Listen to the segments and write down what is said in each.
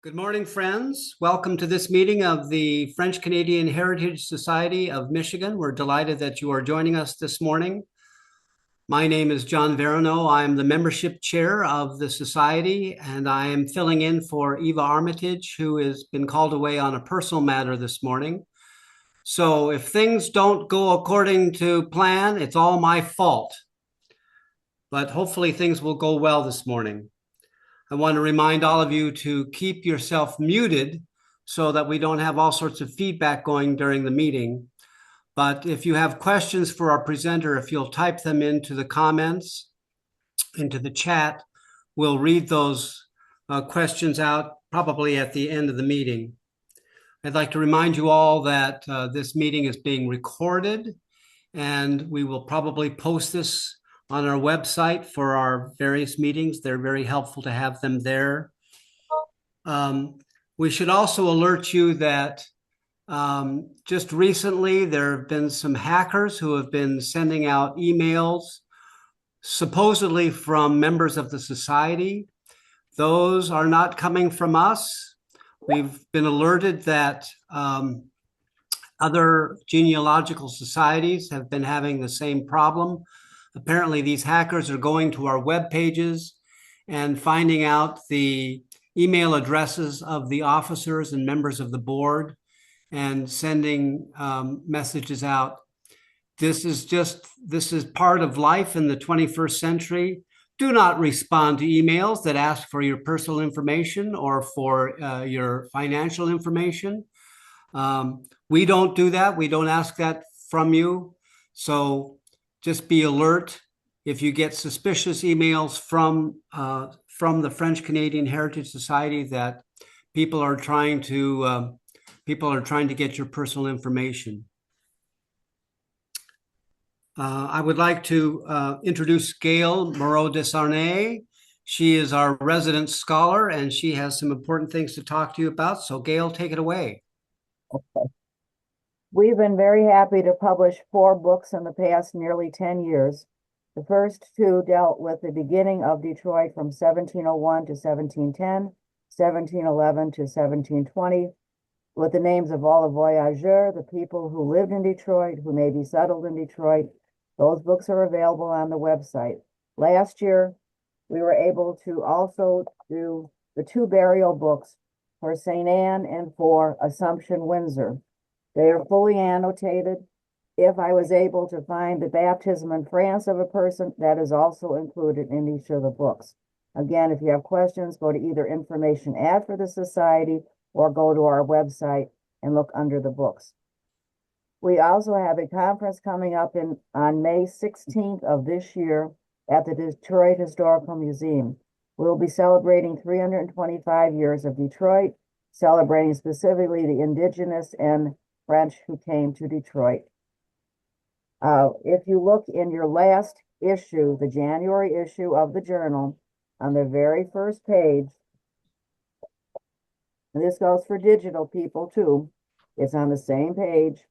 Good morning, friends. Welcome to this meeting of the French Canadian Heritage Society of Michigan. We're delighted that you are joining us this morning. My name is John Verano. I'm the membership chair of the society, and I am filling in for Eva Armitage, who has been called away on a personal matter this morning. So if things don't go according to plan, it's all my fault. But hopefully things will go well this morning. I want to remind all of you to keep yourself muted so that we don't have all sorts of feedback going during the meeting. But if you have questions for our presenter, if you'll type them into the comments, into the chat, we'll read those questions out probably at the end of the meeting. I'd like to remind you all that this meeting is being recorded, and we will probably post this on our website for our various meetings. They're very helpful to have them there. We should also alert you that just recently there have been some hackers who have been sending out emails, supposedly from members of the society. Those are not coming from us. We've been alerted that other genealogical societies have been having the same problem. Apparently, these hackers are going to our web pages and finding out the email addresses of the officers and members of the board and sending messages out. This is part of life in the 21st century. Do not respond to emails that ask for your personal information or for your financial information. We don't do that. We don't ask that from you. So just be alert if you get suspicious emails from the French Canadian Heritage Society that people are trying to get your personal information. I would like to introduce Gail Moreau-Desarnais. She is our resident scholar, and she has some important things to talk to you about. So, Gail, take it away. Okay. We've been very happy to publish 4 books in the past nearly 10 years. The first 2 dealt with the beginning of Detroit from 1701 to 1710, 1711 to 1720, with the names of all the voyageurs, the people who lived in Detroit, who may be settled in Detroit. Those books are available on the website. Last year, we were able to also do the 2 burial books for St. Anne and for Assumption, Windsor. They are fully annotated. If I was able to find the baptism in France of a person, that is also included in each of the books. Again, if you have questions, go to either information ad for the society or go to our website and look under the books. We also have a conference coming up on May 16th of this year at the Detroit Historical Museum. We'll be celebrating 325 years of Detroit, celebrating specifically the indigenous and French who came to Detroit. If you look in your last issue, the January issue of the journal, on the very first page, and this goes for digital people too, it's on the same page.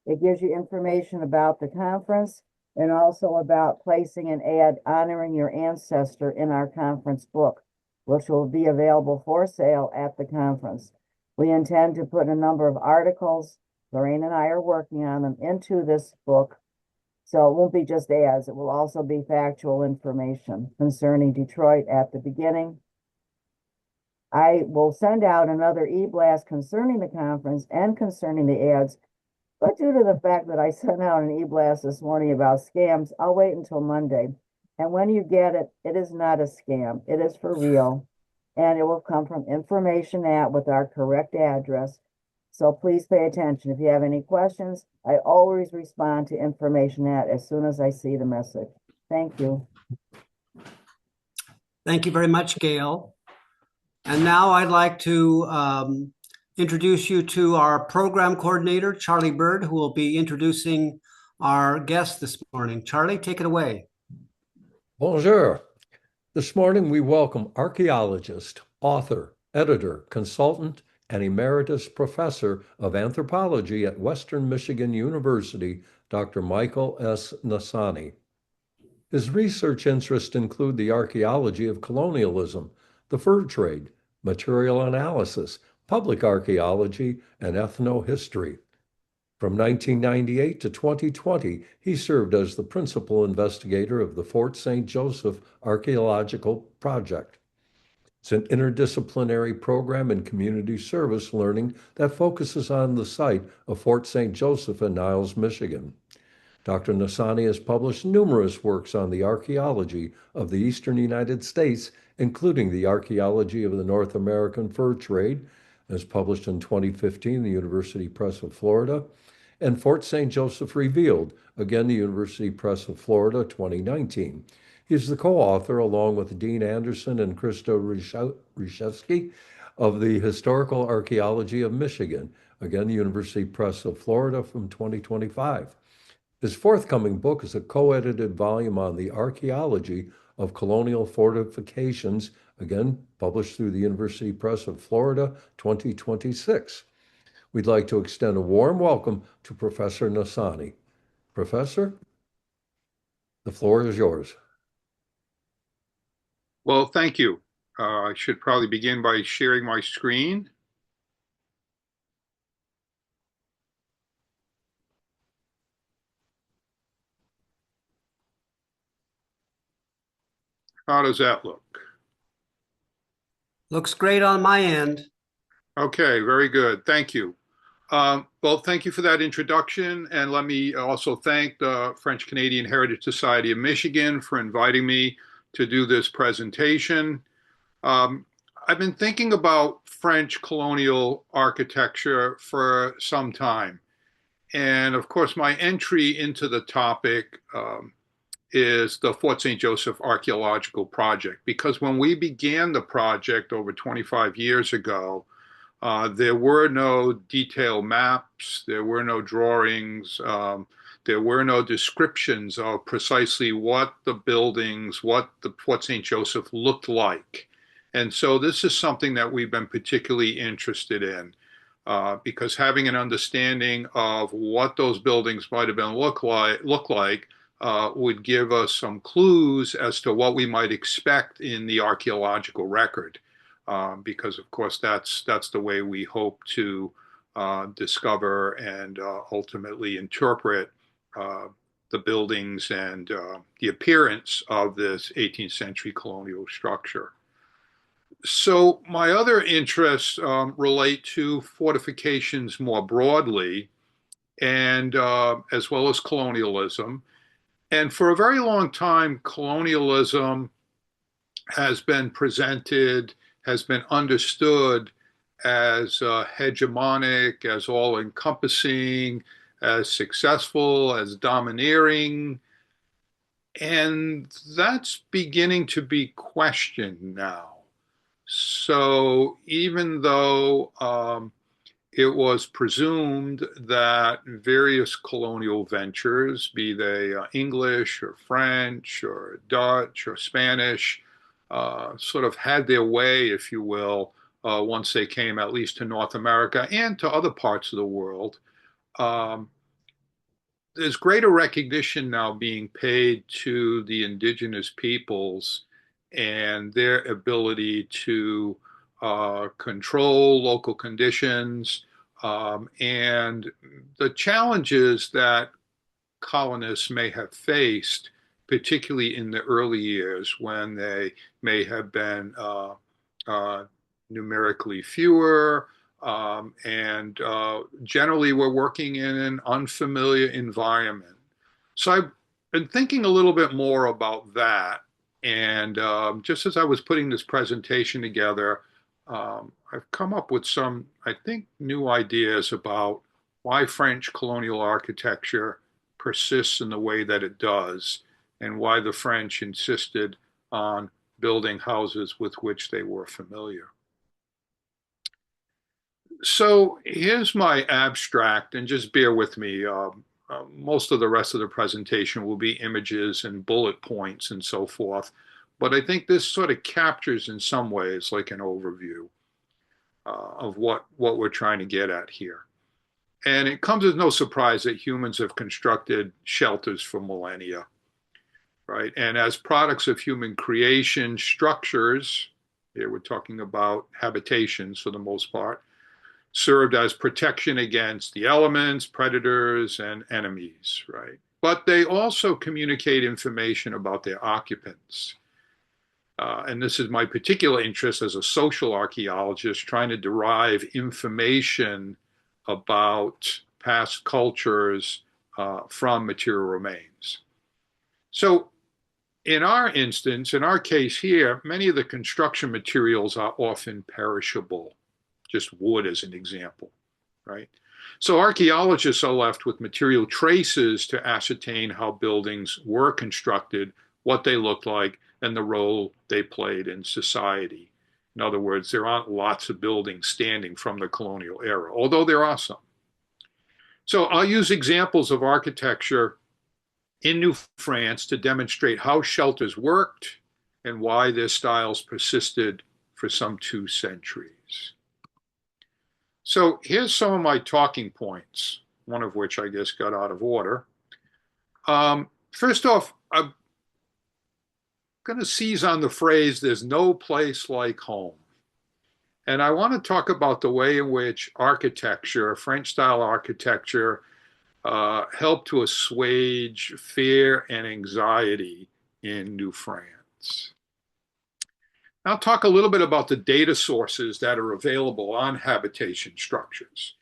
It gives you information about the conference and also about placing an ad honoring your ancestor in our conference book, which will be available for sale at the conference. We intend to put a number of articles, Lorraine and I are working on them, into this book. So it won't be just ads, it will also be factual information concerning Detroit at the beginning. I will send out another e-blast concerning the conference and concerning the ads, but due to the fact that I sent out an e-blast this morning about scams, I'll wait until Monday. And when you get it, it is not a scam. It is for real. And it will come from Information at with our correct address. So please pay attention. If you have any questions, I always respond to Information at as soon as I see the message. Thank you. Thank you very much, Gail. And now I'd like to introduce you to our program coordinator, Charlie Bird, who will be introducing our guest this morning. Charlie, take it away. Bonjour. This morning we welcome archaeologist, author, editor, consultant, and emeritus professor of anthropology at Western Michigan University, Dr. Michael S. Nassaney. His research interests include the archaeology of colonialism, the fur trade, material analysis, public archaeology, and ethnohistory. From 1998 to 2020, he served as the principal investigator of the Fort St. Joseph Archaeological Project. It's an interdisciplinary program in community service learning that focuses on the site of Fort St. Joseph in Niles, Michigan. Dr. Nassaney has published numerous works on the archaeology of the eastern United States, including the archaeology of the North American fur trade, as published in 2015 in the University Press of Florida, and Fort St. Joseph Revealed, again, the University Press of Florida, 2019. He's the co-author, along with Dean Anderson and Krista Reshevsky, of the Historical Archaeology of Michigan, again, the University Press of Florida from 2025. His forthcoming book is a co-edited volume on the archaeology of colonial fortifications, again, published through the University Press of Florida, 2026. We'd like to extend a warm welcome to Professor Nassaney. Professor, the floor is yours. Well, thank you. I should probably begin by sharing my screen. How does that look? Looks great on my end. Okay, very good. Thank you. Well, thank you for that introduction. And let me also thank the French Canadian Heritage Society of Michigan for inviting me to do this presentation. I've been thinking about French colonial architecture for some time. And of course, my entry into the topic is the Fort St. Joseph Archaeological Project, because when we began the project over 25 years ago, there were no detailed maps, there were no drawings, there were no descriptions of precisely what the buildings, what the Fort St. Joseph looked like. And so this is something that we've been particularly interested in, because having an understanding of what those buildings might have been look like would give us some clues as to what we might expect in the archaeological record. Because of course that's the way we hope to discover and ultimately interpret the buildings and the appearance of this 18th century colonial structure. So my other interests relate to fortifications more broadly, and as well as colonialism. And for a very long time, colonialism has been presented, has been understood as hegemonic, as all-encompassing, as successful, as domineering. And that's beginning to be questioned now. So even though it was presumed that various colonial ventures, be they English or French or Dutch or Spanish, sort of had their way, if you will, once they came at least to North America and to other parts of the world. There's greater recognition now being paid to the indigenous peoples and their ability to control local conditions, and the challenges that colonists may have faced, particularly in the early years when they may have been numerically fewer, and generally were working in an unfamiliar environment. So I've been thinking a little bit more about that. And just as I was putting this presentation together, I've come up with some, I think, new ideas about why French colonial architecture persists in the way that it does, and why the French insisted on building houses with which they were familiar. So here's my abstract, and just bear with me. Most of the rest of the presentation will be images and bullet points and so forth. But I think this sort of captures in some ways like an overview of what we're trying to get at here. And it comes as no surprise that humans have constructed shelters for millennia, right? And as products of human creation, structures Here we're talking about habitations for the most part, served as protection against the elements, predators, and enemies, right? But they also communicate information about their occupants. And this is my particular interest as a social archaeologist, trying to derive information about past cultures from material remains. So in our instance, in our case here, many of the construction materials are often perishable, just wood as an example, right? So archaeologists are left with material traces to ascertain how buildings were constructed, what they looked like, and the role they played in society. In other words, there aren't lots of buildings standing from the colonial era, although there are some. So I'll use examples of architecture in New France to demonstrate how shelters worked and why their styles persisted for some 2 centuries. So here's some of my talking points, one of which I guess got out of order. First off, I'm going to seize on the phrase, there's no place like home. And I want to talk about the way in which architecture, French style architecture, helped to assuage fear and anxiety in New France. I'll talk a little bit about the data sources that are available on habitation structures.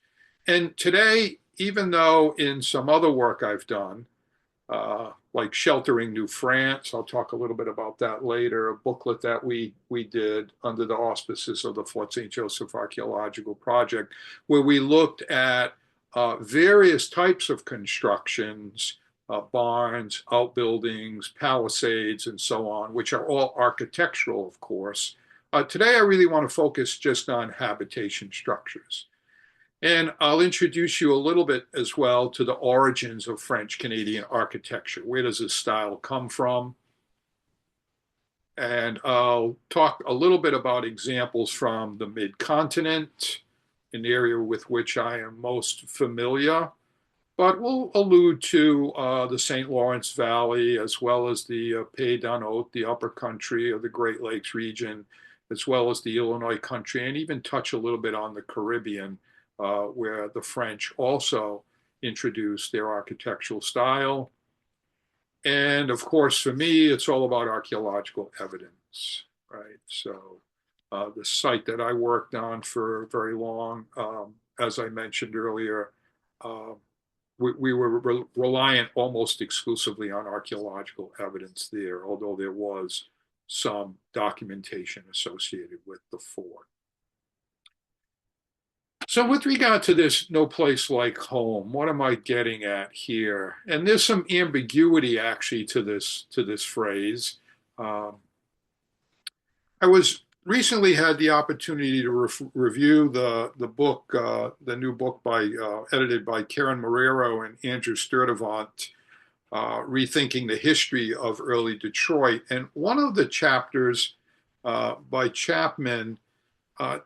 And today, even though in some other work I've done, like Sheltering New France, I'll talk a little bit about that later, a booklet that we did under the auspices of the Fort St. Joseph Archaeological Project, where we looked at various types of constructions, barns, outbuildings, palisades, and so on, which are all architectural, of course. Today, I really want to focus just on habitation structures. And I'll introduce you a little bit as well to the origins of French Canadian architecture. Where does this style come from? And I'll talk a little bit about examples from the mid-continent, an area with which I am most familiar, but we'll allude to the St. Lawrence Valley, as well as the Pays d'Anneau, the upper country of the Great Lakes region, as well as the Illinois country, and even touch a little bit on the Caribbean, where the French also introduced their architectural style. And of course, for me, it's all about archaeological evidence, right? So the site that I worked on for very long, as I mentioned earlier, we were reliant almost exclusively on archaeological evidence there, although there was some documentation associated with the fort. So with regard to this no place like home, what am I getting at here? And there's some ambiguity actually to this phrase. I was recently had the opportunity to review the book, the new book edited by Karen Marrero and Andrew Sturdivant, Rethinking the History of Early Detroit. And one of the chapters by Chapman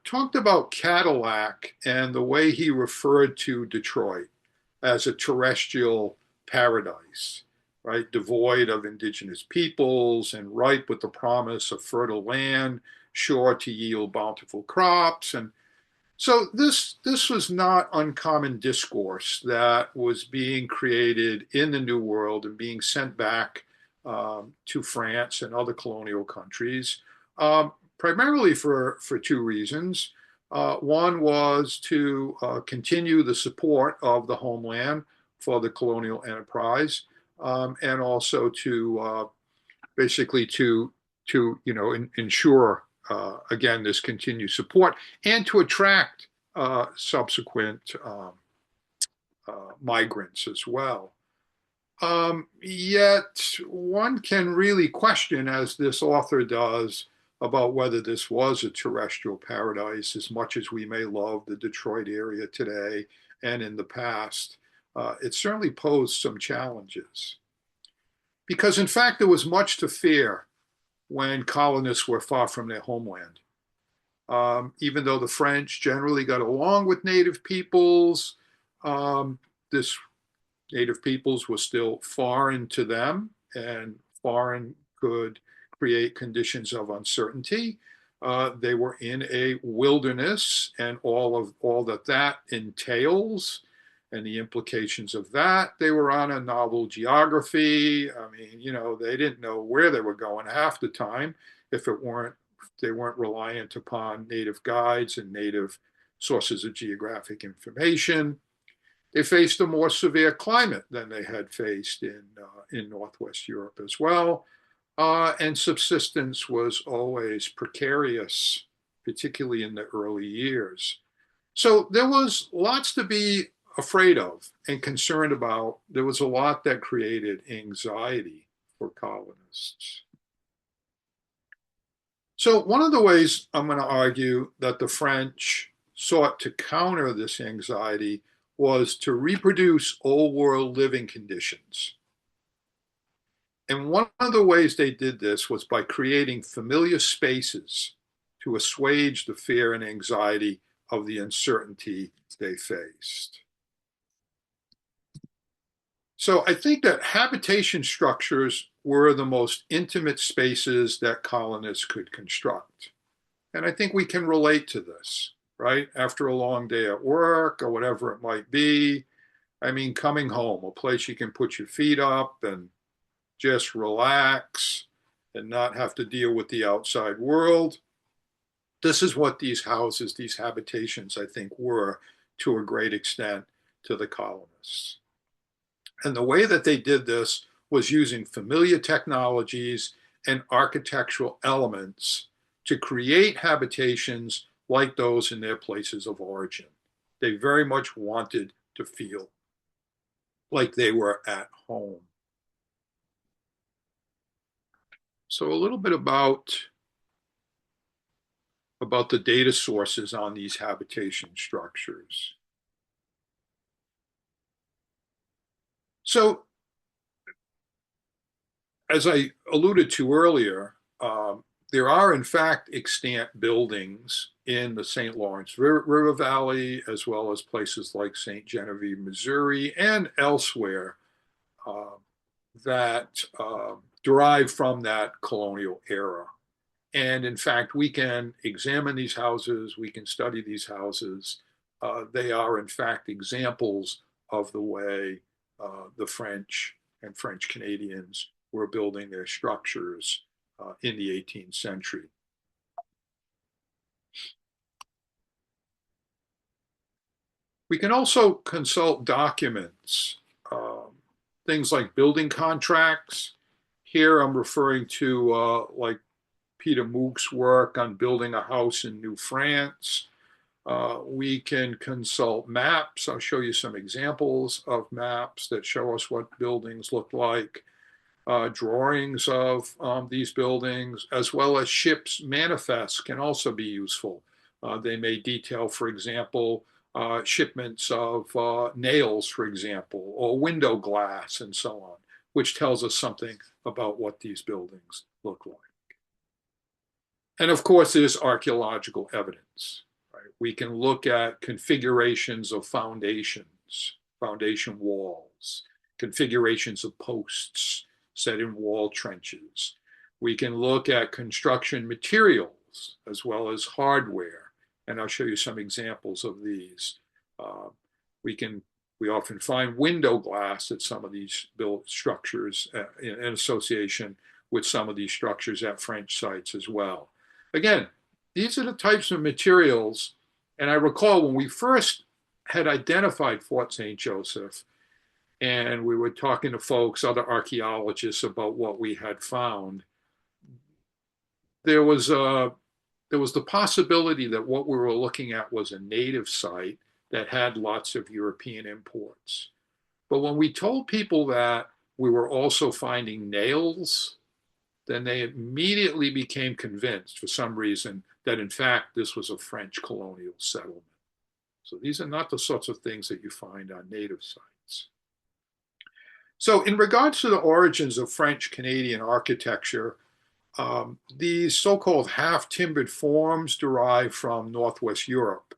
talked about Cadillac and the way he referred to Detroit as a terrestrial paradise, right? Devoid of indigenous peoples and ripe with the promise of fertile land, sure to yield bountiful crops. And so this was not uncommon discourse that was being created in the New World and being sent back to France and other colonial countries. Primarily for 2 reasons. One was to continue the support of the homeland for the colonial enterprise, and also to basically to ensure again this continued support and to attract subsequent migrants as well. Yet one can really question, as this author does, about whether this was a terrestrial paradise. As much as we may love the Detroit area today and in the past, it certainly posed some challenges. Because in fact, there was much to fear when colonists were far from their homeland. Even though the French generally got along with native peoples, this native peoples were still foreign to them, and foreign could create conditions of uncertainty. They were in a wilderness and all that entails and the implications of that. They were on a novel geography. I mean, you know, they didn't know where they were going half the time if they weren't reliant upon native guides and native sources of geographic information. They faced a more severe climate than they had faced in Northwest Europe as well. And subsistence was always precarious, particularly in the early years. So there was lots to be afraid of and concerned about. There was a lot that created anxiety for colonists. So one of the ways I'm going to argue that the French sought to counter this anxiety was to reproduce old world living conditions. And one of the ways they did this was by creating familiar spaces to assuage the fear and anxiety of the uncertainty they faced. So I think that habitation structures were the most intimate spaces that colonists could construct. And I think we can relate to this, right? After a long day at work or whatever it might be, I mean, coming home, a place you can put your feet up and just relax and not have to deal with the outside world. This is what these houses, these habitations, I think, were to a great extent to the colonists. And the way that they did this was using familiar technologies and architectural elements to create habitations like those in their places of origin. They very much wanted to feel like they were at home. So a little bit about the data sources on these habitation structures. So, as I alluded to earlier, there are in fact extant buildings in the St. Lawrence River Valley, as well as places like St. Genevieve, Missouri, and elsewhere that derive from that colonial era. And in fact, we can examine these houses, we can study these houses. They are in fact examples of the way the French and French Canadians were building their structures in the 18th century. We can also consult documents, things like building contracts. Here I'm referring to like Peter Moog's work on building a house in New France. We can consult maps. I'll show you some examples of maps that show us what buildings look like, drawings of these buildings, as well as ships' manifests can also be useful. They may detail, for example, shipments of nails, for example, or window glass and so on, which tells us something about what these buildings look like. And of course, there's archaeological evidence. Right? We can look at configurations of foundations, foundation walls, configurations of posts set in wall trenches. We can look at construction materials as well as hardware, and I'll show you some examples of these. We often find window glass at some of these built structures in association with some of these structures at French sites as well. Again, these are the types of materials, and I recall when we first had identified Fort St. Joseph, and we were talking to folks, other archaeologists, about what we had found, there was the possibility that what we were looking at was a native site that had lots of European imports. But when we told people that we were also finding nails, then they immediately became convinced for some reason that in fact this was a French colonial settlement. So these are not the sorts of things that you find on native sites. So in regards to the origins of French Canadian architecture, these so-called half-timbered forms derive from Northwest Europe.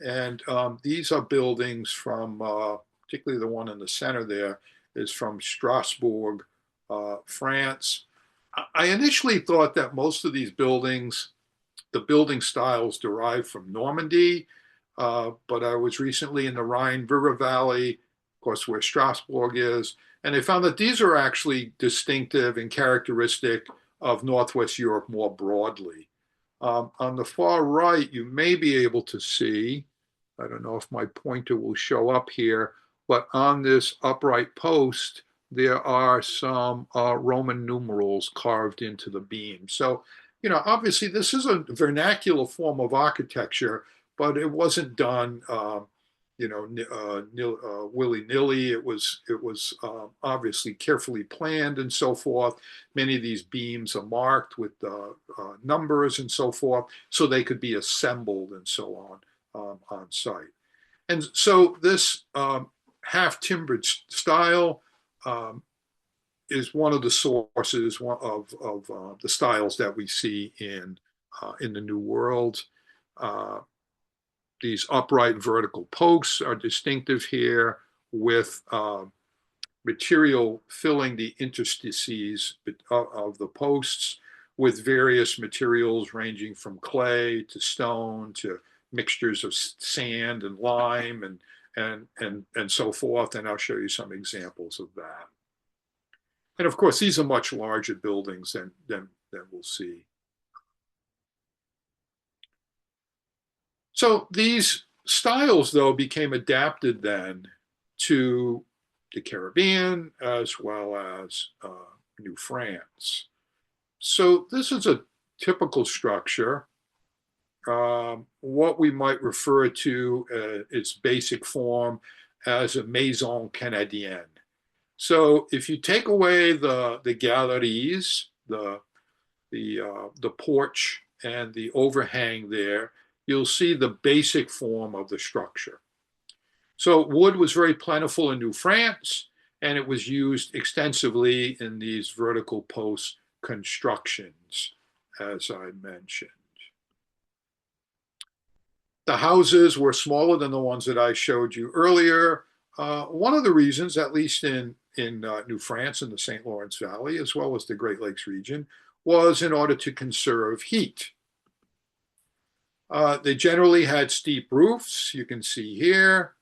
And these are buildings from, particularly the one in the center there, is from Strasbourg, France. I initially thought that most of these buildings the building styles derived from Normandy, but I was recently in the Rhine River Valley, of course, where Strasbourg is, and they found that these are actually distinctive and characteristic of Northwest Europe more broadly. On the far right, you may be able to see, I don't know if my pointer will show up here, but on this upright post, there are some Roman numerals carved into the beam. So, obviously this is a vernacular form of architecture, but it wasn't done, willy-nilly. It was obviously carefully planned and so forth. Many of these beams are marked with numbers and so forth, so they could be assembled and so on site. And so this half-timbered style is one of the sources of the styles that we see in the New World. These upright vertical posts are distinctive here, with material filling the interstices of the posts with various materials ranging from clay to stone to mixtures of sand and lime and so forth. And I'll show you some examples of that. And of course, these are much larger buildings than we'll see. So these styles, though, became adapted then to the Caribbean as well as New France. So this is a typical structure, what we might refer to its basic form as a maison canadienne. So if you take away the galeries, the porch and the overhang there, you'll see the basic form of the structure. So wood was very plentiful in New France, and it was used extensively in these vertical post constructions, as I mentioned. The houses were smaller than the ones that I showed you earlier. One of the reasons, at least in New France and the St. Lawrence Valley, as well as the Great Lakes region, was in order to conserve heat. They generally had steep roofs, you can see here,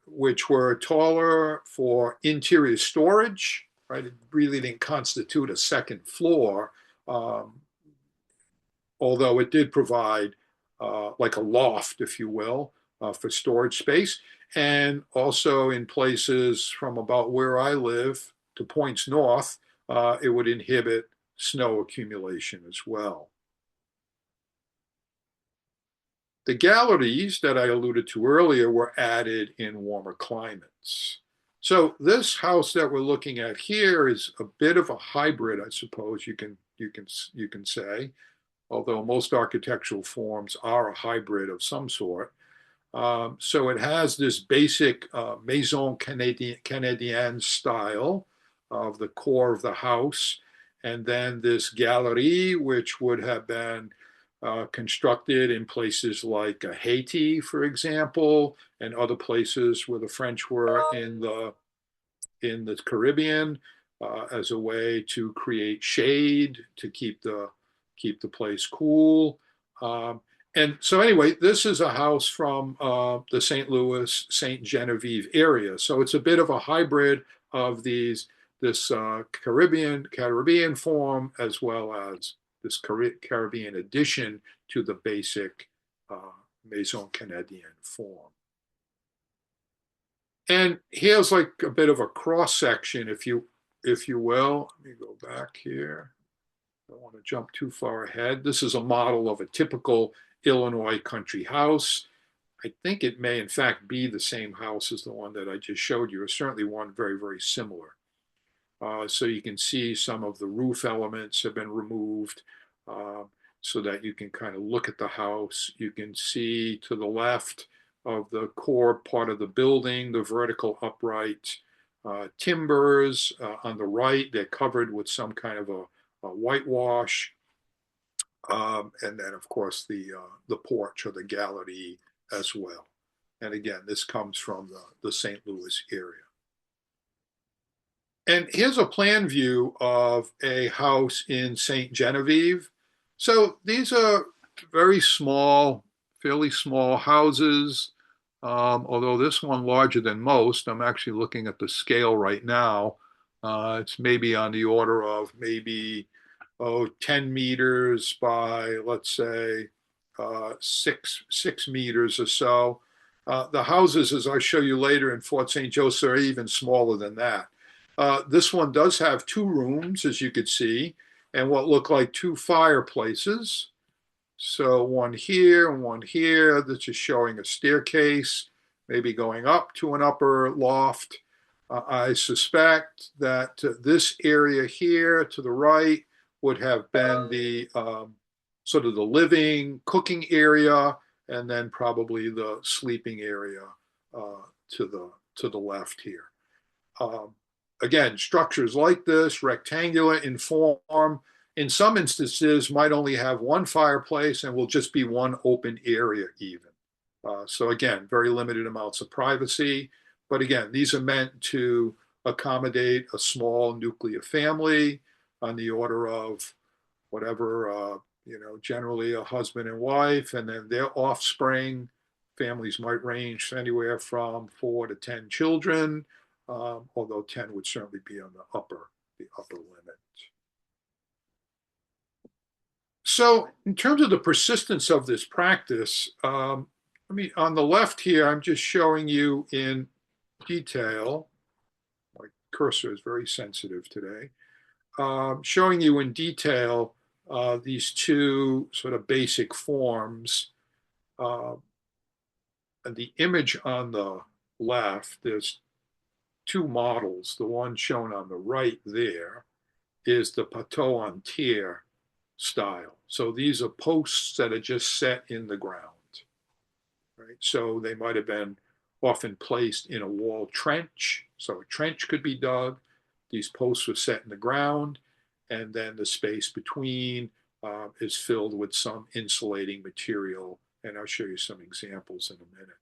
which were taller for interior storage, right? It really didn't constitute a second floor, although it did provide like a loft, if you will, for storage space. And also in places from about where I live to points north, it would inhibit snow accumulation as well. The galleries that I alluded to earlier were added in warmer climates. So this house that we're looking at here is a bit of a hybrid, I suppose you can say, although most architectural forms are a hybrid of some sort. So it has this basic maison canadienne style of the core of the house, and then this galerie, which would have been constructed in places like Haiti, for example, and other places where the French were in the Caribbean, as a way to create shade to keep the place cool. And so anyway, this is a house from the St. Louis, St. Genevieve area. So it's a bit of a hybrid of this Caribbean form, as well as this Caribbean addition to the basic Maison Canadienne form. And here's like a bit of a cross section, if you will. Let me go back here. I don't want to jump too far ahead. This is a model of a typical Illinois country house. I think it may in fact be the same house as the one that I just showed you, or certainly one very, very similar. So you can see some of the roof elements have been removed, so that you can kind of look at the house. You can see to the left of the core part of the building, the vertical upright timbers. On the right, they're covered with some kind of a whitewash. And then, of course, the porch or the gallery as well. And again, this comes from the St. Louis area. And here's a plan view of a house in St. Genevieve. So these are very small, fairly small houses, although this one larger than most. I'm actually looking at the scale right now. It's maybe on the order of maybe 10 meters by, let's say, 6 meters or so. The houses, as I'll show you later in Fort St. Joseph, are even smaller than that. This one does have 2 rooms, as you could see, and what look like 2 fireplaces. So one here and one here. This is showing a staircase, maybe going up to an upper loft. I suspect that this area here to the right would have been the sort of the living, cooking area, and then probably the sleeping area to the left here. Again, structures like this, rectangular in form, in some instances might only have one fireplace and will just be one open area even. So again, very limited amounts of privacy. But again, these are meant to accommodate a small nuclear family on the order of whatever, generally a husband and wife, and then their offspring. Families might range anywhere from 4 to 10 children, although 10 would certainly be on the upper limit. So in terms of the persistence of this practice, on the left here, I'm just showing you in detail. My cursor is very sensitive today. Showing you in detail these two sort of basic forms. And the image on the left, there's 2 models. The one shown on the right there is the Pateau en terre style. So these are posts that are just set in the ground, right? So they might have been often placed in a wall trench. So a trench could be dug. These posts were set in the ground, and then the space between is filled with some insulating material. And I'll show you some examples in a minute.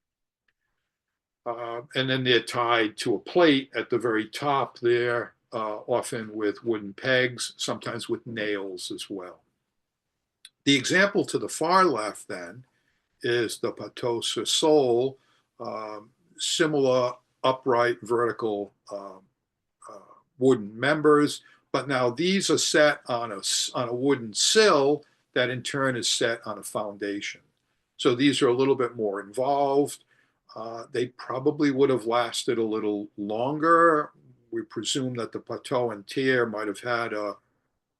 And then they're tied to a plate at the very top there, often with wooden pegs, sometimes with nails as well. The example to the far left then is the Pateau sur sol, similar upright vertical wooden members, but now these are set on a wooden sill that in turn is set on a foundation. So these are a little bit more involved. They probably would have lasted a little longer. We presume that the Pateau en terre might have had a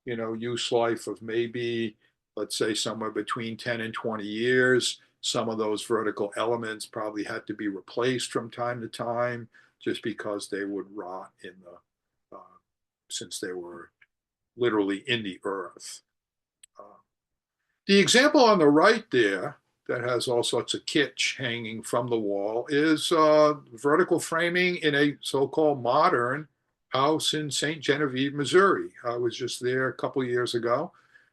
use life of maybe, let's say, somewhere between 10 and 20 years. Some of those vertical elements probably had to be replaced from time to time just because they would rot since they were literally in the earth. The example on the right there that has all sorts of kitsch hanging from the wall is vertical framing in a so-called modern house in St. Genevieve, Missouri. I was just there a couple of years ago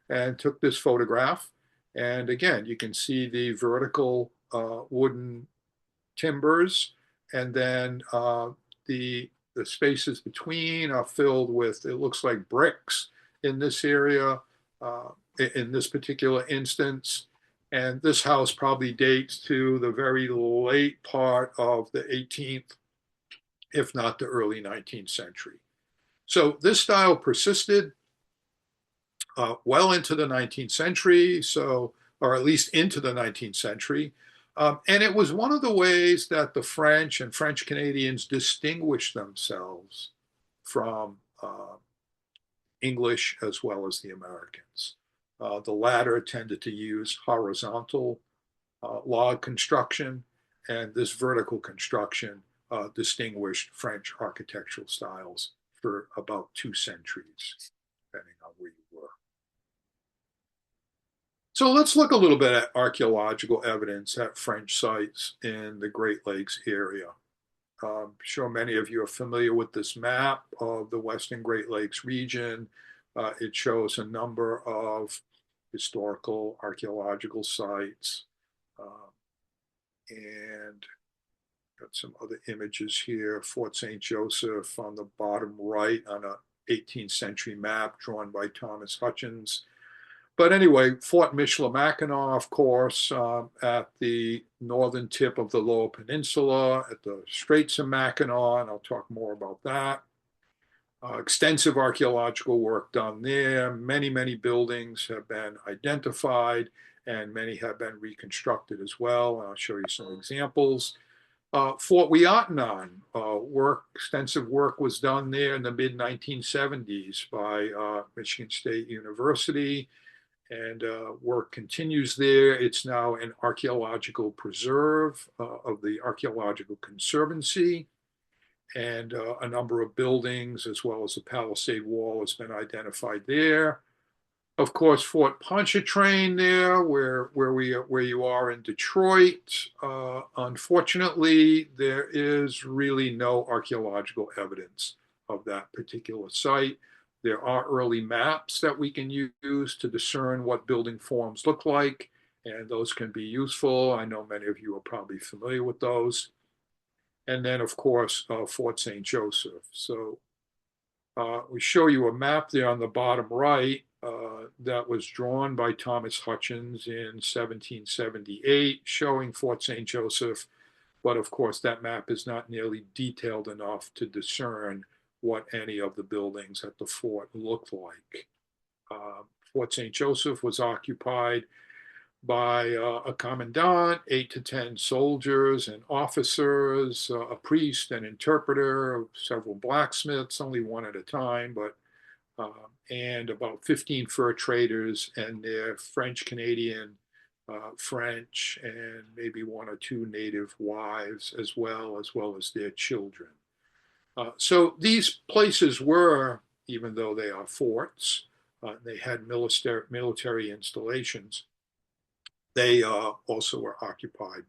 and took this photograph. And again, you can see the vertical wooden timbers, and then the spaces between are filled with, it looks like bricks in this area, in this particular instance. And this house probably dates to the very late part of the 18th, if not the early 19th century. So this style persisted well into the 19th century, or at least into the 19th century. And it was one of the ways that the French and French Canadians distinguished themselves from English as well as the Americans. The latter tended to use horizontal log construction, and this vertical construction distinguished French architectural styles for about 2 centuries, depending on where you were. So let's look a little bit at archaeological evidence at French sites in the Great Lakes area. I'm sure many of you are familiar with this map of the Western Great Lakes region. It shows a number of historical archaeological sites. And got some other images here. Fort St. Joseph on the bottom right on an 18th century map drawn by Thomas Hutchins. But anyway, Fort Michilimackinac, of course, at the northern tip of the Lower Peninsula, at the Straits of Mackinac, and I'll talk more about that. Extensive archaeological work done there. Many, many buildings have been identified, and many have been reconstructed as well. And I'll show you some examples. Fort Weohtanon, extensive work was done there in the mid-1970s by Michigan State University, and work continues there. It's now an archaeological preserve of the Archaeological Conservancy, and a number of buildings as well as the Palisade Wall has been identified there. Of course, Fort Pontchartrain there, where you are in Detroit. Unfortunately, there is really no archaeological evidence of that particular site. There are early maps that we can use to discern what building forms look like, and those can be useful. I know many of you are probably familiar with those. And then, of course, Fort St. Joseph. So we show you a map there on the bottom right that was drawn by Thomas Hutchins in 1778, showing Fort St. Joseph. But of course, that map is not nearly detailed enough to discern what any of the buildings at the fort looked like. Fort St. Joseph was occupied by a commandant, 8 to 10 soldiers and officers, a priest, an interpreter, several blacksmiths, only one at a time, but and about 15 fur traders and their French, Canadian, French, and maybe 1 or 2 native wives as well as their children. So these places were, even though they are forts, they had military installations. They also were occupied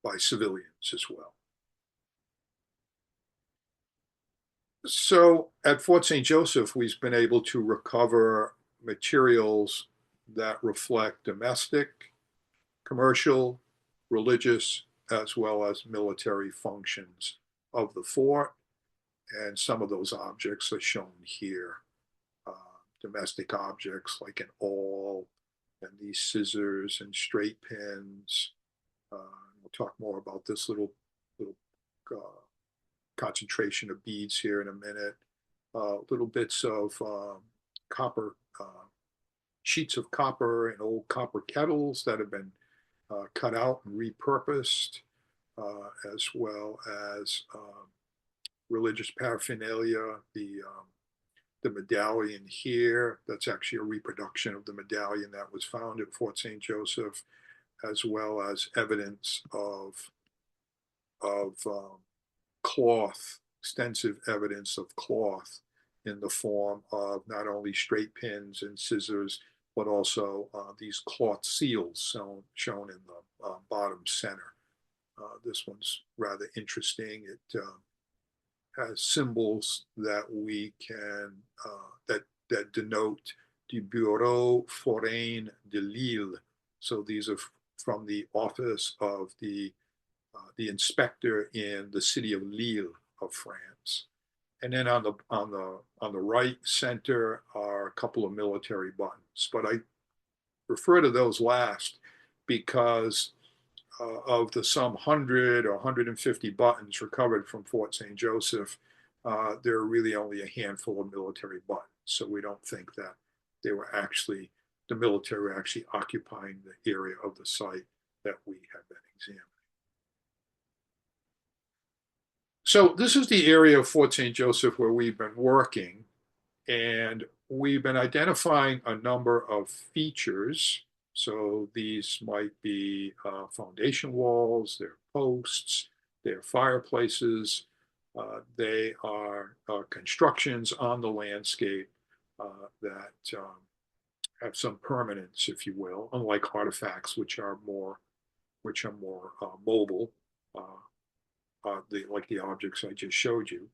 by civilians as well. So at Fort St. Joseph, we've been able to recover materials that reflect domestic, commercial, religious, as well as military functions of the fort. And some of those objects are shown here. Domestic objects like an awl and these scissors and straight pins. We'll talk more about this little concentration of beads here in a minute. Little bits of copper, sheets of copper and old copper kettles that have been cut out and repurposed, as well as religious paraphernalia, the medallion here, that's actually a reproduction of the medallion that was found at Fort St. Joseph, as well as evidence of cloth, extensive evidence of cloth in the form of not only straight pins and scissors, but also these cloth seals shown in the bottom center. This one's rather interesting. It has symbols that we can, that denote du Bureau Forain de Lille. So these are from the office of the inspector in the city of Lille of France. And then on the right center are a couple of military buttons, but I refer to those last because of the some 100 or 150 buttons recovered from Fort St. Joseph, there are really only a handful of military buttons. So we don't think that they were actually, the military were actually occupying the area of the site that we have been examining. So this is the area of Fort St. Joseph where we've been working, and we've been identifying a number of features. So these might be foundation walls, they're posts, they're fireplaces, they are constructions on the landscape that have some permanence, if you will, unlike artifacts, which are more mobile, like the objects I just showed you.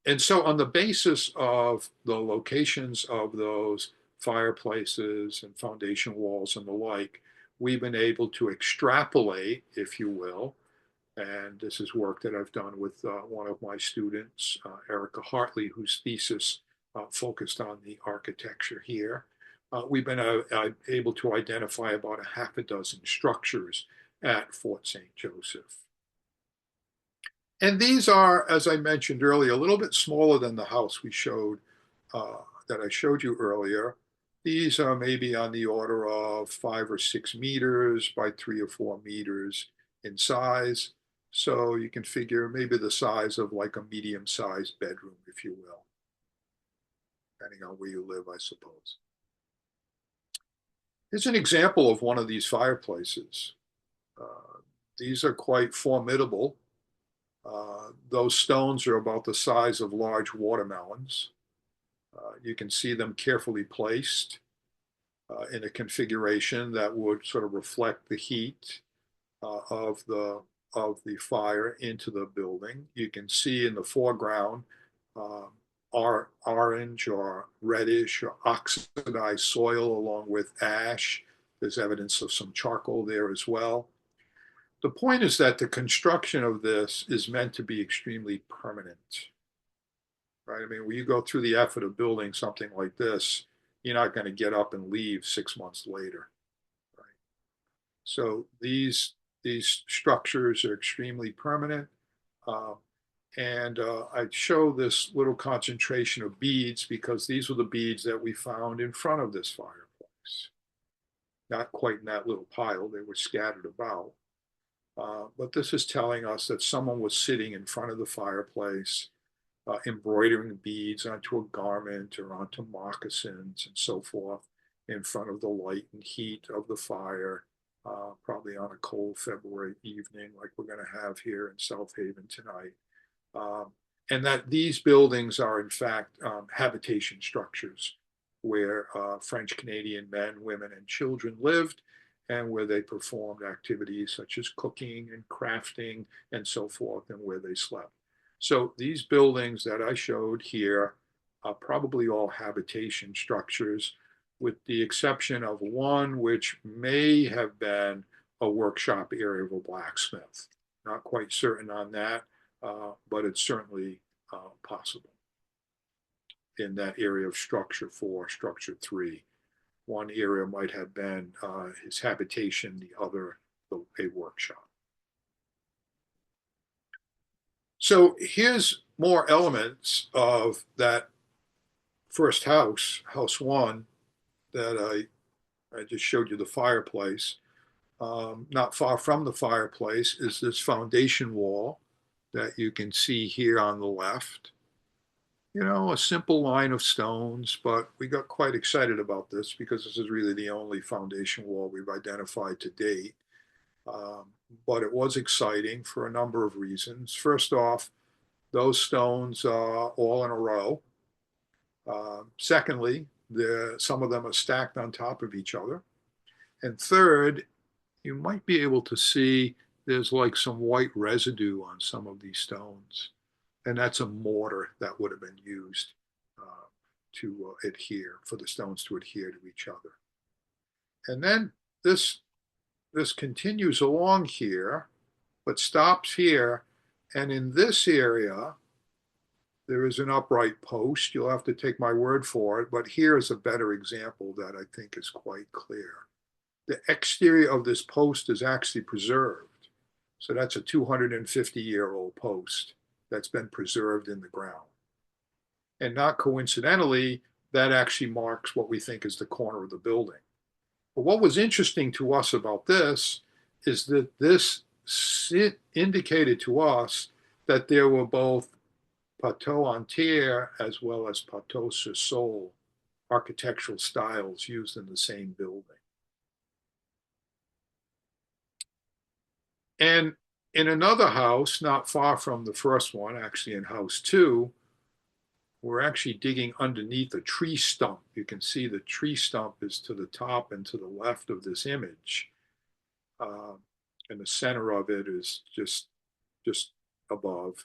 And so on the basis of the locations of those fireplaces and foundation walls and the like, we've been able to extrapolate, if you will, and this is work that I've done with one of my students, Erica Hartley, whose thesis focused on the architecture here. We've been able to identify about a half a dozen structures at Fort St. Joseph. And these are, as I mentioned earlier, a little bit smaller than the house we showed, that I showed you earlier. These are maybe on the order of 5 or 6 meters by 3 or 4 meters in size. So you can figure maybe the size of like a medium-sized bedroom, if you will, depending on where you live, I suppose. Here's an example of one of these fireplaces. These are quite formidable. Those stones are about the size of large watermelons. You can see them carefully placed in a configuration that would sort of reflect the heat of the fire into the building. You can see in the foreground orange or reddish or oxidized soil along with ash. There's evidence of some charcoal there as well. The point is that the construction of this is meant to be extremely permanent, right? I mean, when you go through the effort of building something like this, you're not going to get up and leave 6 months later, right? So these structures are extremely permanent. I show this little concentration of beads because these were the beads that we found in front of this fireplace. Not quite in that little pile, they were scattered about. But this is telling us that someone was sitting in front of the fireplace, embroidering beads onto a garment or onto moccasins and so forth in front of the light and heat of the fire, probably on a cold February evening like we're going to have here in South Haven tonight. And that these buildings are in fact habitation structures where French Canadian men, women, and children lived, and where they performed activities such as cooking and crafting and so forth, and where they slept. So these buildings that I showed here are probably all habitation structures, with the exception of one which may have been a workshop area of a blacksmith. Not quite certain on that, but it's certainly possible in that area of structure 4, structure 3. One area might have been his habitation, the other a workshop. So here's more elements of that first house, house 1, that I just showed you the fireplace. Not far from the fireplace is this foundation wall that you can see here on the left. You know, a simple line of stones, but we got quite excited about this because this is really the only foundation wall we've identified to date. But it was exciting for a number of reasons. First off, those stones are all in a row. Secondly, some of them are stacked on top of each other. And third, you might be able to see there's like some white residue on some of these stones. And that's a mortar that would have been used to adhere, for the stones to adhere to each other. And then this continues along here, but stops here. And in this area, there is an upright post. You'll have to take my word for it, but here is a better example that I think is quite clear. The exterior of this post is actually preserved. So that's a 250-year-old post that's been preserved in the ground. And not coincidentally, that actually marks what we think is the corner of the building. But what was interesting to us about this is that this indicated to us that there were both Poteau en terre as well as Poteau sur sol architectural styles used in the same building. And in another house, not far from the first one, actually in house 2, we're actually digging underneath a tree stump. You can see the tree stump is to the top and to the left of this image. And the center of it is just above.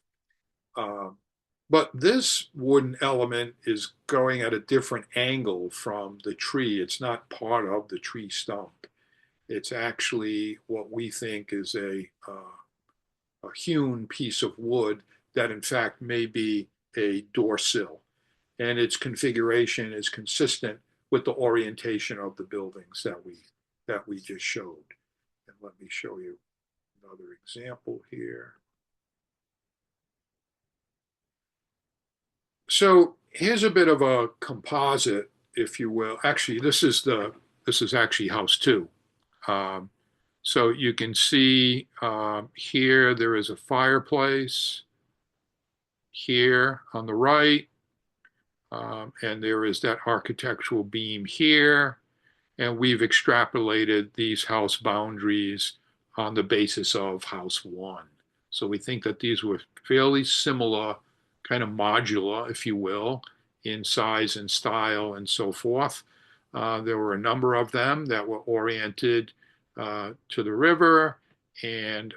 But this wooden element is going at a different angle from the tree. It's not part of the tree stump. It's actually what we think is a hewn piece of wood that in fact may be a door sill. and its configuration is consistent with the orientation of the buildings that we just showed. And let me show you another example here. So here's a bit of a composite, if you will. Actually, this is actually house 2. So you can see here there is a fireplace here on the right, and there is that architectural beam here, and we've extrapolated these house boundaries on the basis of house 1. So we think that these were fairly similar, kind of modular, if you will, in size and style and so forth. There were a number of them that were oriented to the river, and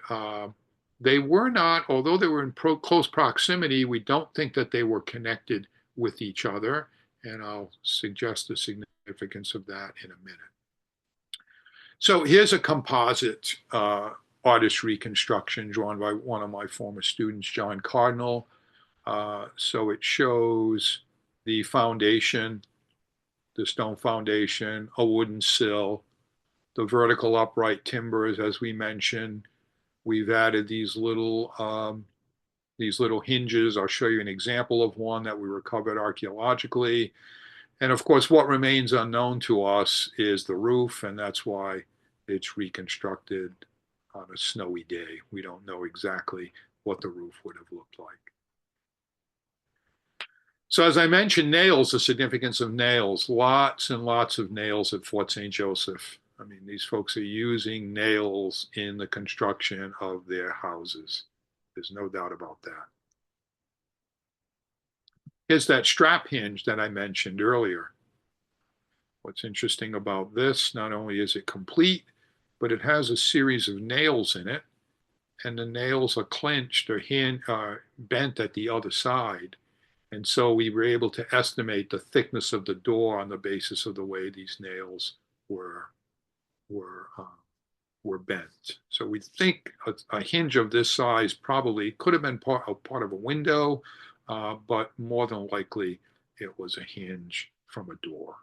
they were not, although they were in close proximity, we don't think that they were connected with each other, and I'll suggest the significance of that in a minute. So here's a composite artist reconstruction drawn by one of my former students, John Cardinal. So it shows the foundation, the stone foundation, a wooden sill, the vertical upright timbers, as we mentioned. We've added these little hinges. I'll show you an example of one that we recovered archaeologically. And of course, what remains unknown to us is the roof, and that's why it's reconstructed on a snowy day. We don't know exactly what the roof would have looked like. So as I mentioned, nails, the significance of nails, lots and lots of nails at Fort St. Joseph. I mean, these folks are using nails in the construction of their houses. There's no doubt about that. Here's that strap hinge that I mentioned earlier. What's interesting about this, not only is it complete, but it has a series of nails in it, and the nails are clenched or bent at the other side. And so we were able to estimate the thickness of the door on the basis of the way these nails were bent. So we think a hinge of this size probably could have been part of a window, but more than likely it was a hinge from a door.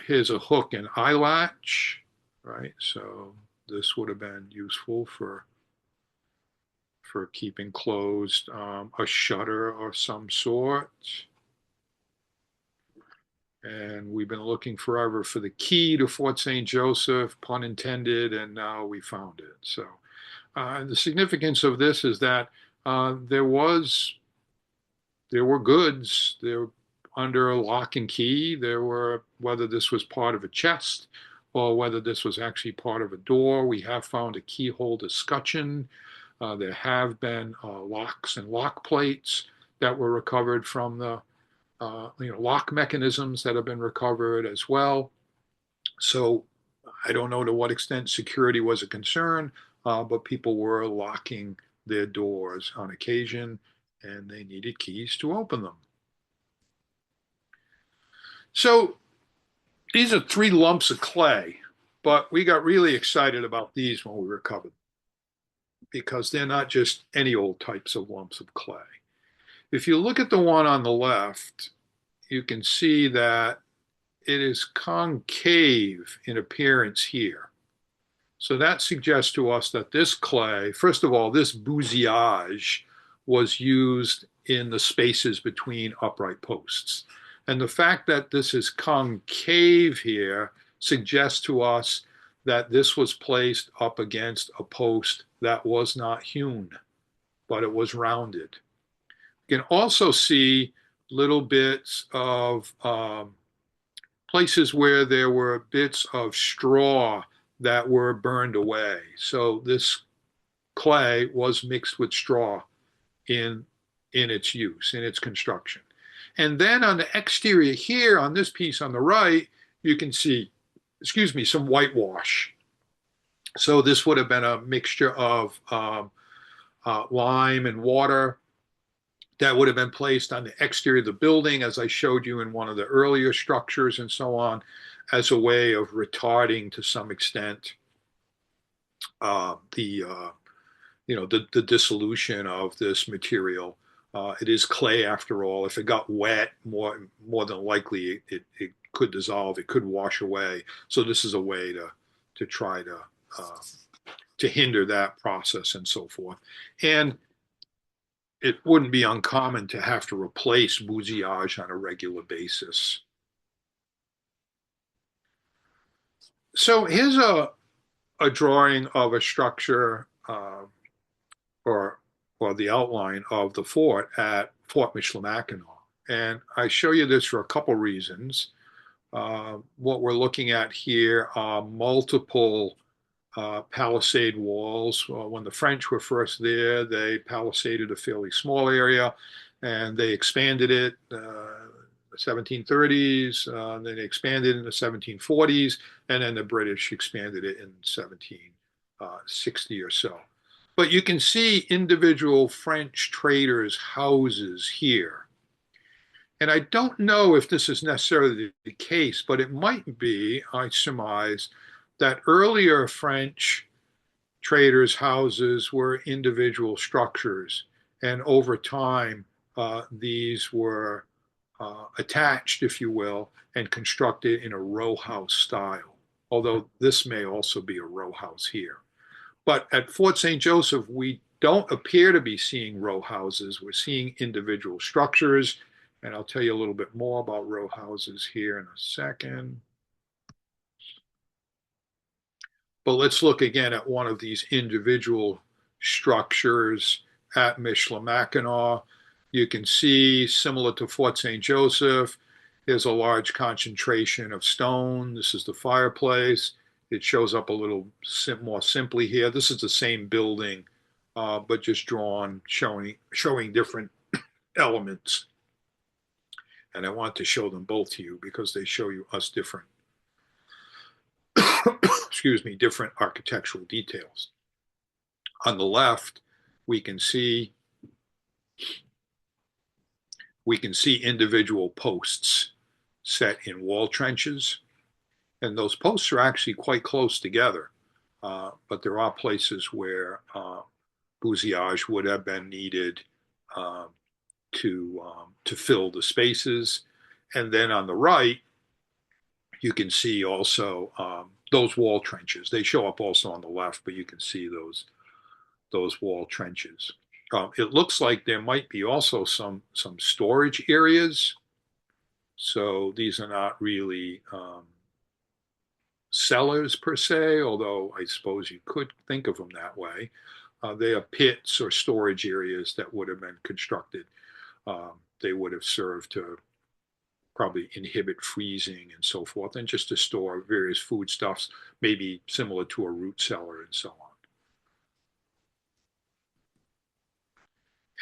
Here's a hook and eye latch, right? So this would have been useful for keeping closed a shutter of some sort. And we've been looking forever for the key to Fort St. Joseph, pun intended, and now we found it. So the significance of this is that there were goods, there under a lock and key. There were, whether this was part of a chest or whether this was actually part of a door. We have found a key holder scutcheon. There have been locks and lock plates that were recovered from the lock mechanisms that have been recovered as well. So I don't know to what extent security was a concern, but people were locking their doors on occasion, and they needed keys to open them. So these are 3 lumps of clay, but we got really excited about these when we recovered them, because they're not just any old types of lumps of clay. If you look at the one on the left, you can see that it is concave in appearance here. So that suggests to us that this clay, first of all, this bousillage was used in the spaces between upright posts. And the fact that this is concave here suggests to us that this was placed up against a post that was not hewn, but it was rounded. You can also see little bits of places where there were bits of straw that were burned away. So this clay was mixed with straw in its use, in its construction. And then on the exterior here, on this piece on the right, you can see, some whitewash. So this would have been a mixture of lime and water that would have been placed on the exterior of the building, as I showed you in one of the earlier structures and so on, as a way of retarding to some extent the dissolution of this material It is clay after all. If it got wet, more than likely it could dissolve. It could wash away. So this is a way to try to hinder that process and so forth. And it wouldn't be uncommon to have to replace bousillage on a regular basis. So here's a drawing of a structure or the outline of the fort at Fort Michilimackinac. And I show you this for a couple reasons. What we're looking at here are multiple palisade walls. When the French were first there, they palisaded a fairly small area and they expanded it the 1730s, then they expanded in the 1740s, and then the British expanded it in 1760 or so. But you can see individual French traders' houses here. And I don't know if this is necessarily the case, but it might be, I surmise, that earlier French traders' houses were individual structures. And over time, these were attached, if you will, and constructed in a row house style, although this may also be a row house here. But at Fort St. Joseph, we don't appear to be seeing row houses. We're seeing individual structures. And I'll tell you a little bit more about row houses here in a second. But let's look again at one of these individual structures at Michilimackinac. You can see, similar to Fort St. Joseph, there's a large concentration of stone. This is the fireplace. It shows up a little more simply here. This is the same building, but just drawn, showing different elements. And I want to show them both to you because they show you us different, excuse me, different architectural details. On the left, we can see individual posts set in wall trenches. And those posts are actually quite close together. But there are places where bousillage would have been needed to fill the spaces. And then on the right, you can see also those wall trenches. They show up also on the left, but you can see those wall trenches. It looks like there might be also some storage areas. So these are not really cellars per se, although I suppose you could think of them that way. They are pits or storage areas that would have been constructed. They would have served to probably inhibit freezing and so forth, and just to store various foodstuffs, maybe similar to a root cellar and so on.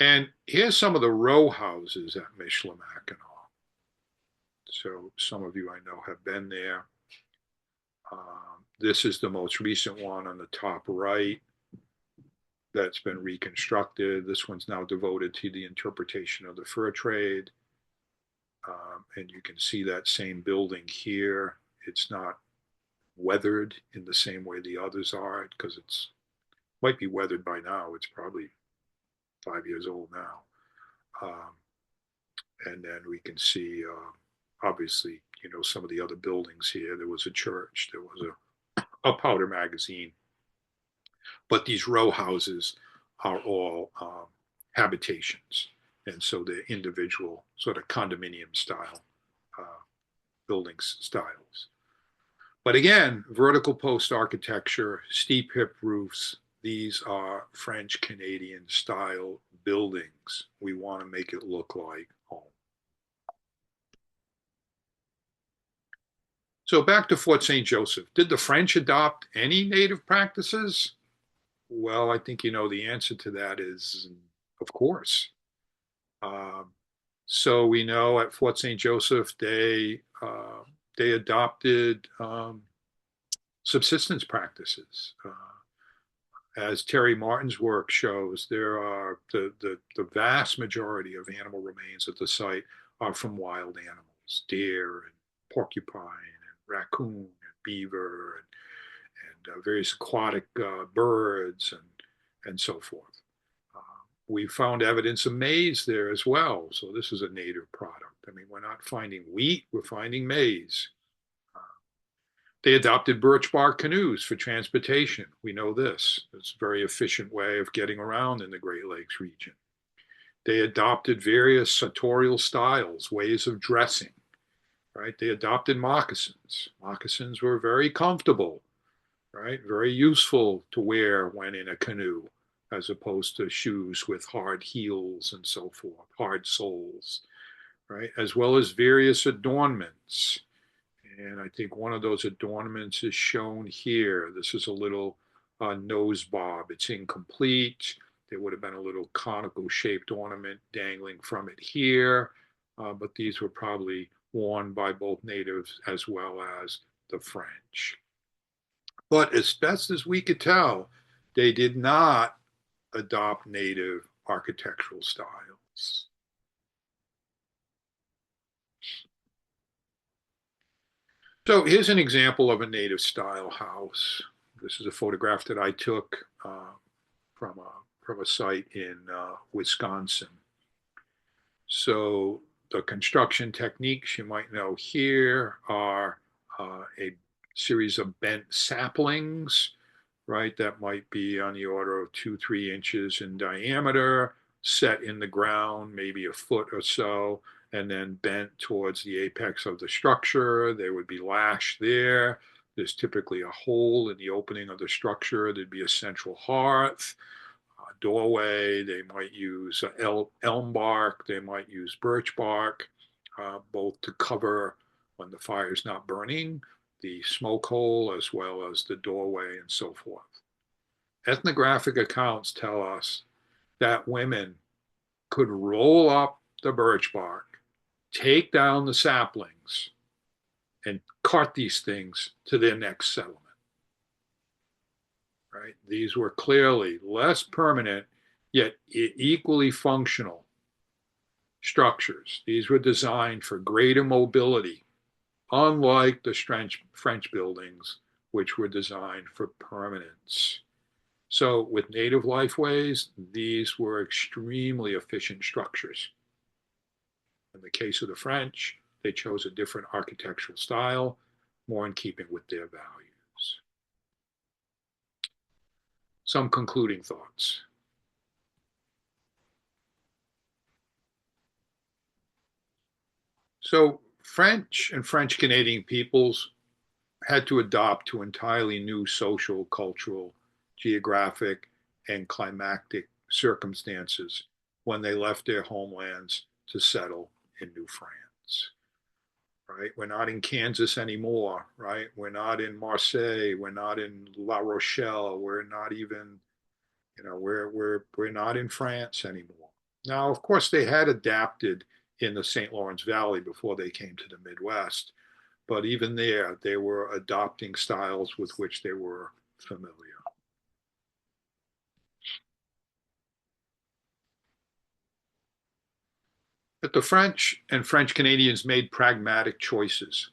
And here's some of the row houses at Michilimackinac. So some of you I know have been there. This is the most recent one on the top right that's been reconstructed. This one's now devoted to the interpretation of the fur trade. And you can see that same building here. It's not weathered in the same way the others are because it's might be weathered by now. It's probably 5 years old now. And then we can see, obviously, you know, some of the other buildings here. There was a church, there was a powder magazine. But these row houses are all habitations. And so they're individual sort of condominium style building styles. But again, vertical post architecture, steep hip roofs, these are French Canadian style buildings. We want to make it look like home. So back to Fort St. Joseph. Did the French adopt any native practices? Well, I think you know the answer to that is, of course. So we know at Fort St. Joseph they adopted subsistence practices. As Terry Martin's work shows, there are the vast majority of animal remains at the site are from wild animals, deer and porcupine and raccoon and beaver and various aquatic birds and so forth. We found evidence of maize there as well. So this is a native product. I mean, we're not finding wheat, we're finding maize. They adopted birch bark canoes for transportation. We know this. It's a very efficient way of getting around in the Great Lakes region. They adopted various sartorial styles, ways of dressing, right? They adopted moccasins. Moccasins were very comfortable, right? Very useful to wear when in a canoe, as opposed to shoes with hard heels and so forth, hard soles, right? As well as various adornments. And I think one of those adornments is shown here. This is a little nose bob. It's incomplete. There would have been a little conical shaped ornament dangling from it here, but these were probably worn by both natives as well as the French. But as best as we could tell, they did not adopt native architectural styles. So here's an example of a native style house. This is a photograph that I took from a site in Wisconsin. So the construction techniques you might know here are a series of bent saplings, right? That might be on the order of 2-3 inches in diameter, set in the ground, maybe a foot or so, and then bent towards the apex of the structure. They would be lashed there. There's typically a hole in the opening of the structure. There'd be a central hearth, a doorway. They might use elm bark. They might use birch bark, both to cover when the fire is not burning, the smoke hole, as well as the doorway and so forth. Ethnographic accounts tell us that women could roll up the birch bark, take down the saplings, and cart these things to their next settlement. Right? These were clearly less permanent, yet equally functional structures. These were designed for greater mobility, unlike the French buildings, which were designed for permanence. So with native lifeways, these were extremely efficient structures. In the case of the French, they chose a different architectural style, more in keeping with their values. Some concluding thoughts. So French and French Canadian peoples had to adopt to entirely new social, cultural, geographic, and climatic circumstances when they left their homelands to settle in New France. Right? We're not in Kansas anymore, right? We're not in Marseille, we're not in La Rochelle, we're not even, we're not in France anymore. Now, of course, they had adapted in the St. Lawrence Valley before they came to the Midwest, but even there, they were adopting styles with which they were familiar. But the French and French Canadians made pragmatic choices.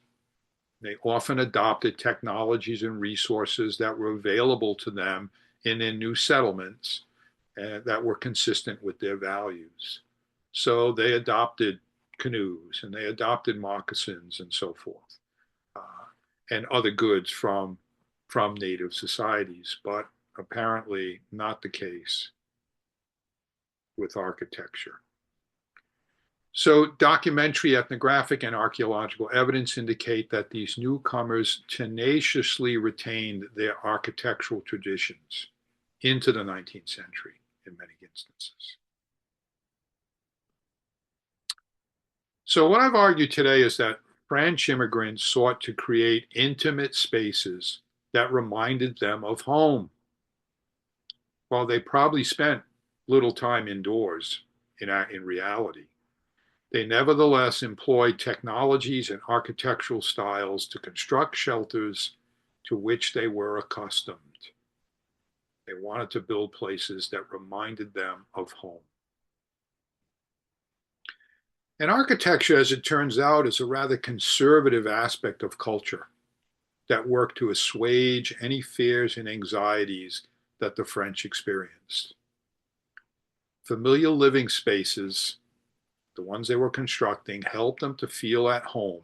They often adopted technologies and resources that were available to them in their new settlements that were consistent with their values. So they adopted canoes and they adopted moccasins and so forth, and other goods from native societies, but apparently not the case with architecture. So documentary, ethnographic, and archaeological evidence indicate that these newcomers tenaciously retained their architectural traditions into the 19th century in many instances. So what I've argued today is that French immigrants sought to create intimate spaces that reminded them of home, while they probably spent little time indoors in reality. They nevertheless employed technologies and architectural styles to construct shelters to which they were accustomed. They wanted to build places that reminded them of home. And architecture, as it turns out, is a rather conservative aspect of culture that worked to assuage any fears and anxieties that the French experienced. familiar living spaces, the ones they were constructing, helped them to feel at home,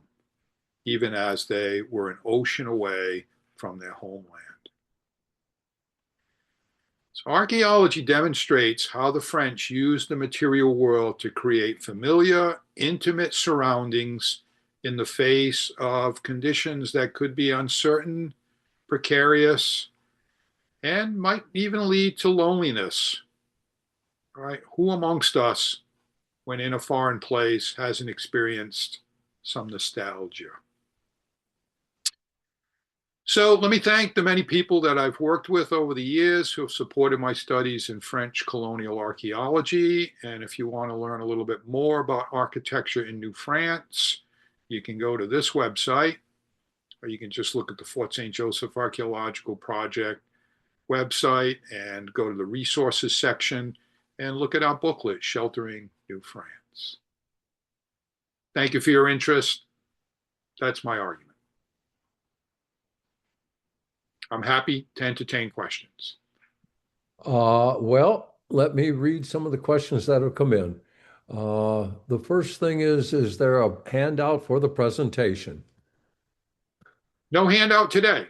even as they were an ocean away from their homeland. So archaeology demonstrates how the French used the material world to create familiar, intimate surroundings in the face of conditions that could be uncertain, precarious, and might even lead to loneliness. Right? Who amongst us, when in a foreign place, hasn't experienced some nostalgia? So let me thank the many people that I've worked with over the years who have supported my studies in French colonial archaeology. And if you want to learn a little bit more about architecture in New France, you can go to this website, or you can just look at the Fort St. Joseph Archaeological Project website and go to the resources section and look at our booklet, Sheltering New France. Thank you for your interest. That's my argument. I'm happy to entertain questions. Well, let me read some of the questions that have come in. The first thing is there a handout for the presentation? No handout today.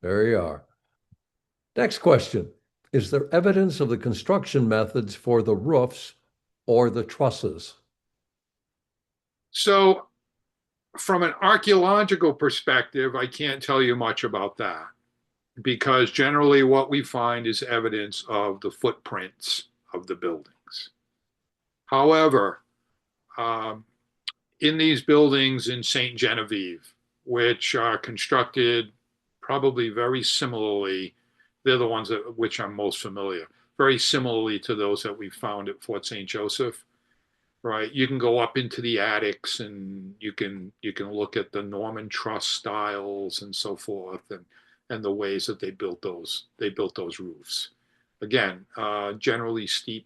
There you are. Next question. Is there evidence of the construction methods for the roofs or the trusses? So from an archaeological perspective, I can't tell you much about that because generally what we find is evidence of the footprints of the buildings. However, in these buildings in St. Genevieve, which are constructed probably very similarly, they're the ones that which I'm most familiar, very similarly to those that we found at Fort St. Joseph. Right, you can go up into the attics and you can look at the Norman truss styles and so forth, and the ways that they built those roofs. Again, generally steep,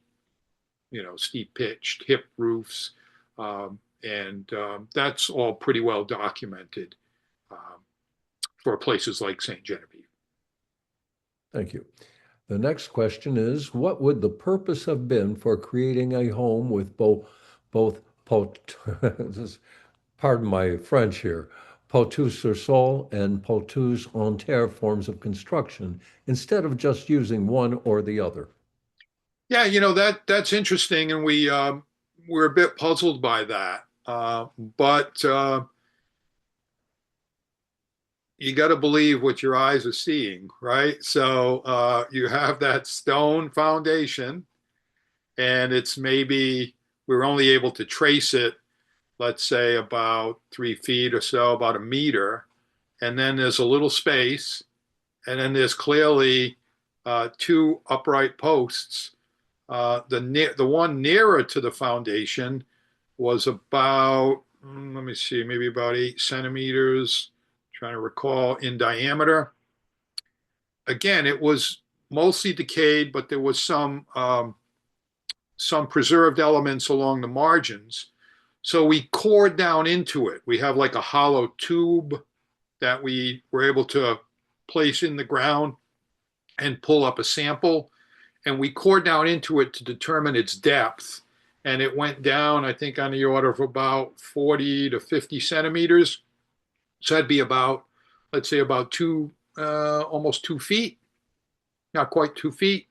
steep pitched hip roofs, and that's all pretty well documented for places like St. Genevieve. Thank you. The next question is, what would the purpose have been for creating a home with both pardon my French here, poteaux sur sol and poteaux en terre forms of construction instead of just using one or the other? Yeah, that's interesting, and we're a bit puzzled by that, but you got to believe what your eyes are seeing, right? So you have that stone foundation, and it's maybe we're only able to trace it, let's say about 3 feet or so, about a meter, and then there's a little space, and then there's clearly two upright posts. The one nearer to the foundation was about, let me see, maybe about 8 centimeters. Trying to recall in diameter. Again, it was mostly decayed, but there was some preserved elements along the margins. So we cored down into it. We have like a hollow tube that we were able to place in the ground and pull up a sample. And we cored down into it to determine its depth. And it went down, I think, on the order of about 40 to 50 centimeters. So that'd be about, let's say, about almost 2 feet, not quite 2 feet,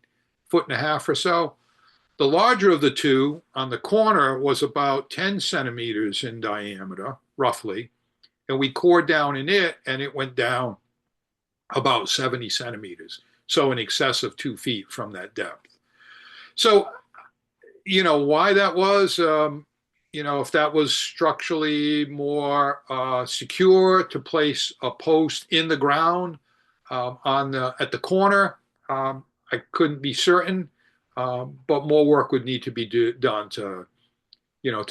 1.5 feet or so. The larger of the two on the corner was about 10 centimeters in diameter, roughly. And we cored down in it, and it went down about 70 centimeters. So in excess of 2 feet from that depth. So, why that was, if that was structurally more secure to place a post in the ground at the corner, I couldn't be certain, but more work would need to be done to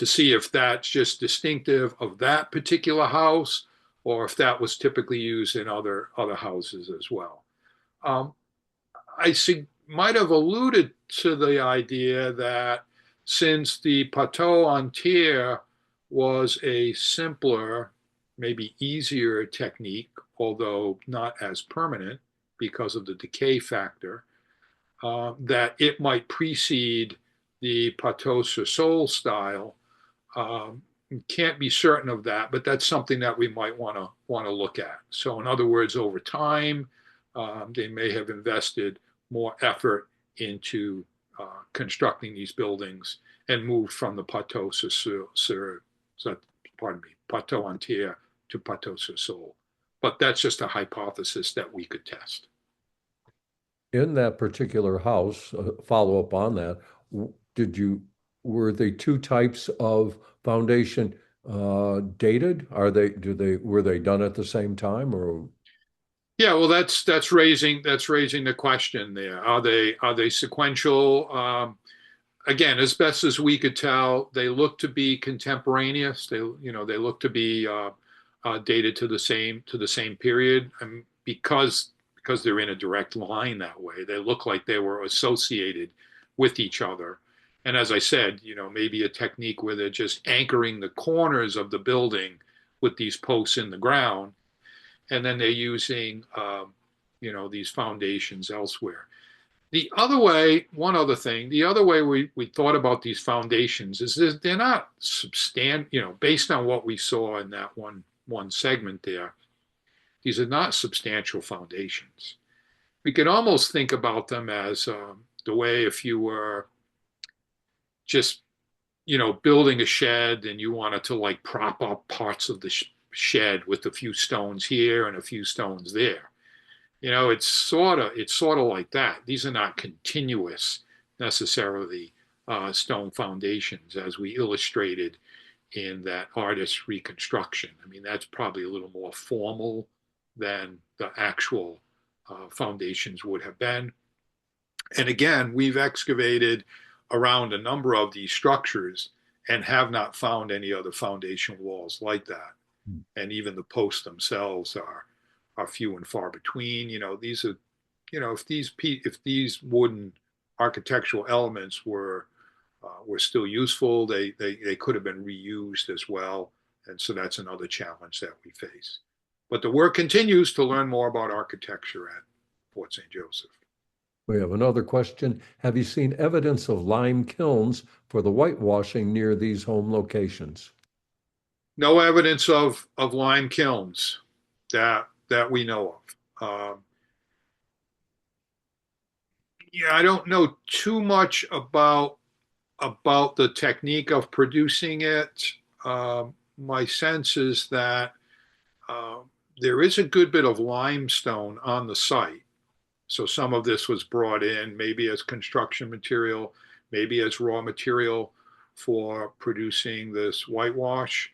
see if that's just distinctive of that particular house, or if that was typically used in other houses as well. I might have alluded to the idea that since the poteau en terre was a simpler, maybe easier technique, although not as permanent because of the decay factor, that it might precede the Pateau-sur-Sol style. Can't be certain of that, but that's something that we might want to look at. So in other words, over time, they may have invested more effort into constructing these buildings and moved from the Pateau entier to Pateau-sur-Sol. But that's just a hypothesis that we could test. In that particular house, follow up on that, were the two types of foundation dated? Were they done at the same time, or? Yeah, well, that's raising the question there. Are they sequential? Again, as best as we could tell, they look to be contemporaneous. They look to be dated to the same period, and because they're in a direct line that way, they look like they were associated with each other. And as I said, maybe a technique where they're just anchoring the corners of the building with these posts in the ground, and then they're using these foundations elsewhere. The other way we thought about these foundations is that they're not based on what we saw in that one segment there, these are not substantial foundations. We could almost think about them as the way if you were just, building a shed and you wanted to like prop up parts of the shed with a few stones here and a few stones there. It's sort of like that. These are not continuous necessarily stone foundations as we illustrated in that artist's reconstruction. I mean, that's probably a little more formal than the actual foundations would have been. And again, we've excavated around a number of these structures and have not found any other foundation walls like that. And even the posts themselves are few and far between. These are, if these wooden architectural elements were still useful, they could have been reused as well. And so that's another challenge that we face. But the work continues to learn more about architecture at Fort St. Joseph. We have another question. Have you seen evidence of lime kilns for the whitewashing near these home locations? No evidence of lime kilns that we know of. I don't know too much about the technique of producing it. My sense is that there is a good bit of limestone on the site. So some of this was brought in maybe as construction material, maybe as raw material for producing this whitewash.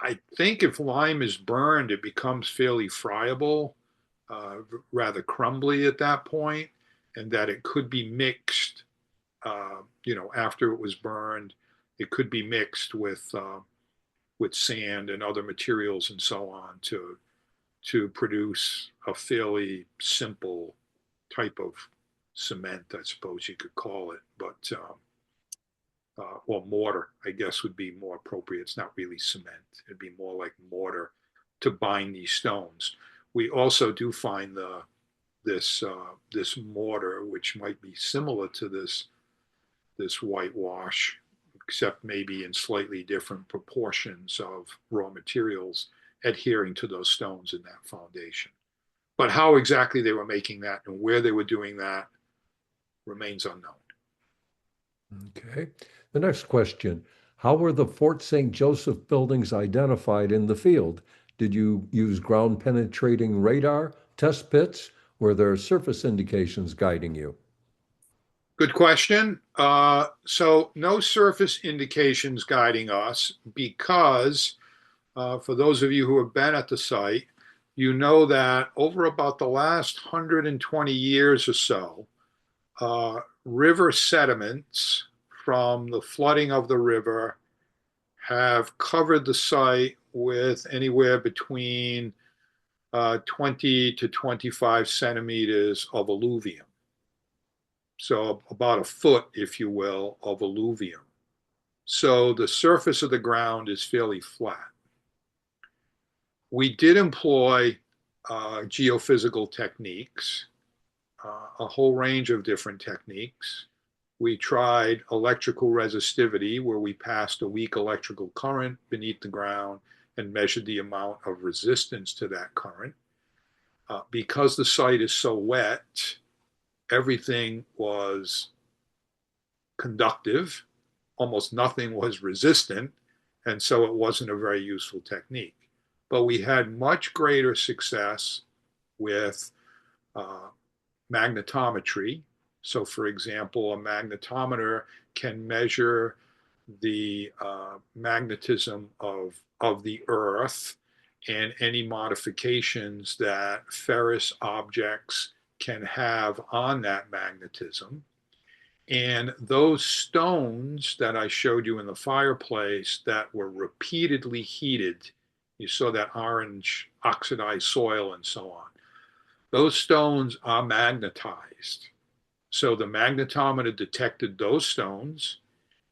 I think if lime is burned, it becomes fairly friable, rather crumbly at that point, and that it could be mixed, after it was burned, it could be mixed with sand and other materials and so on to produce a fairly simple type of cement, I suppose you could call it, but or mortar, I guess would be more appropriate. It's not really cement. It'd be more like mortar to bind these stones. We also do find this mortar, which might be similar to this whitewash, except maybe in slightly different proportions of raw materials adhering to those stones in that foundation. But how exactly they were making that and where they were doing that remains unknown. Okay. The next question, how were the Fort St. Joseph buildings identified in the field? Did you use ground penetrating radar, test pits? Were there surface indications guiding you? Good question. So no surface indications guiding us because for those of you who have been at the site, you know that over about the last 120 years or so, river sediments from the flooding of the river have covered the site with anywhere between 20 to 25 centimeters of alluvium. So about a foot, if you will, of alluvium. So the surface of the ground is fairly flat. We did employ geophysical techniques a whole range of different techniques. We tried electrical resistivity, where we passed a weak electrical current beneath the ground and measured the amount of resistance to that current. Because the site is so wet, everything was conductive, almost nothing was resistant, and so it wasn't a very useful technique. But we had much greater success with magnetometry. So, for example, a magnetometer can measure the magnetism of the Earth and any modifications that ferrous objects can have on that magnetism. And those stones that I showed you in the fireplace that were repeatedly heated, you saw that orange oxidized soil and so on, those stones are magnetized. So the magnetometer detected those stones.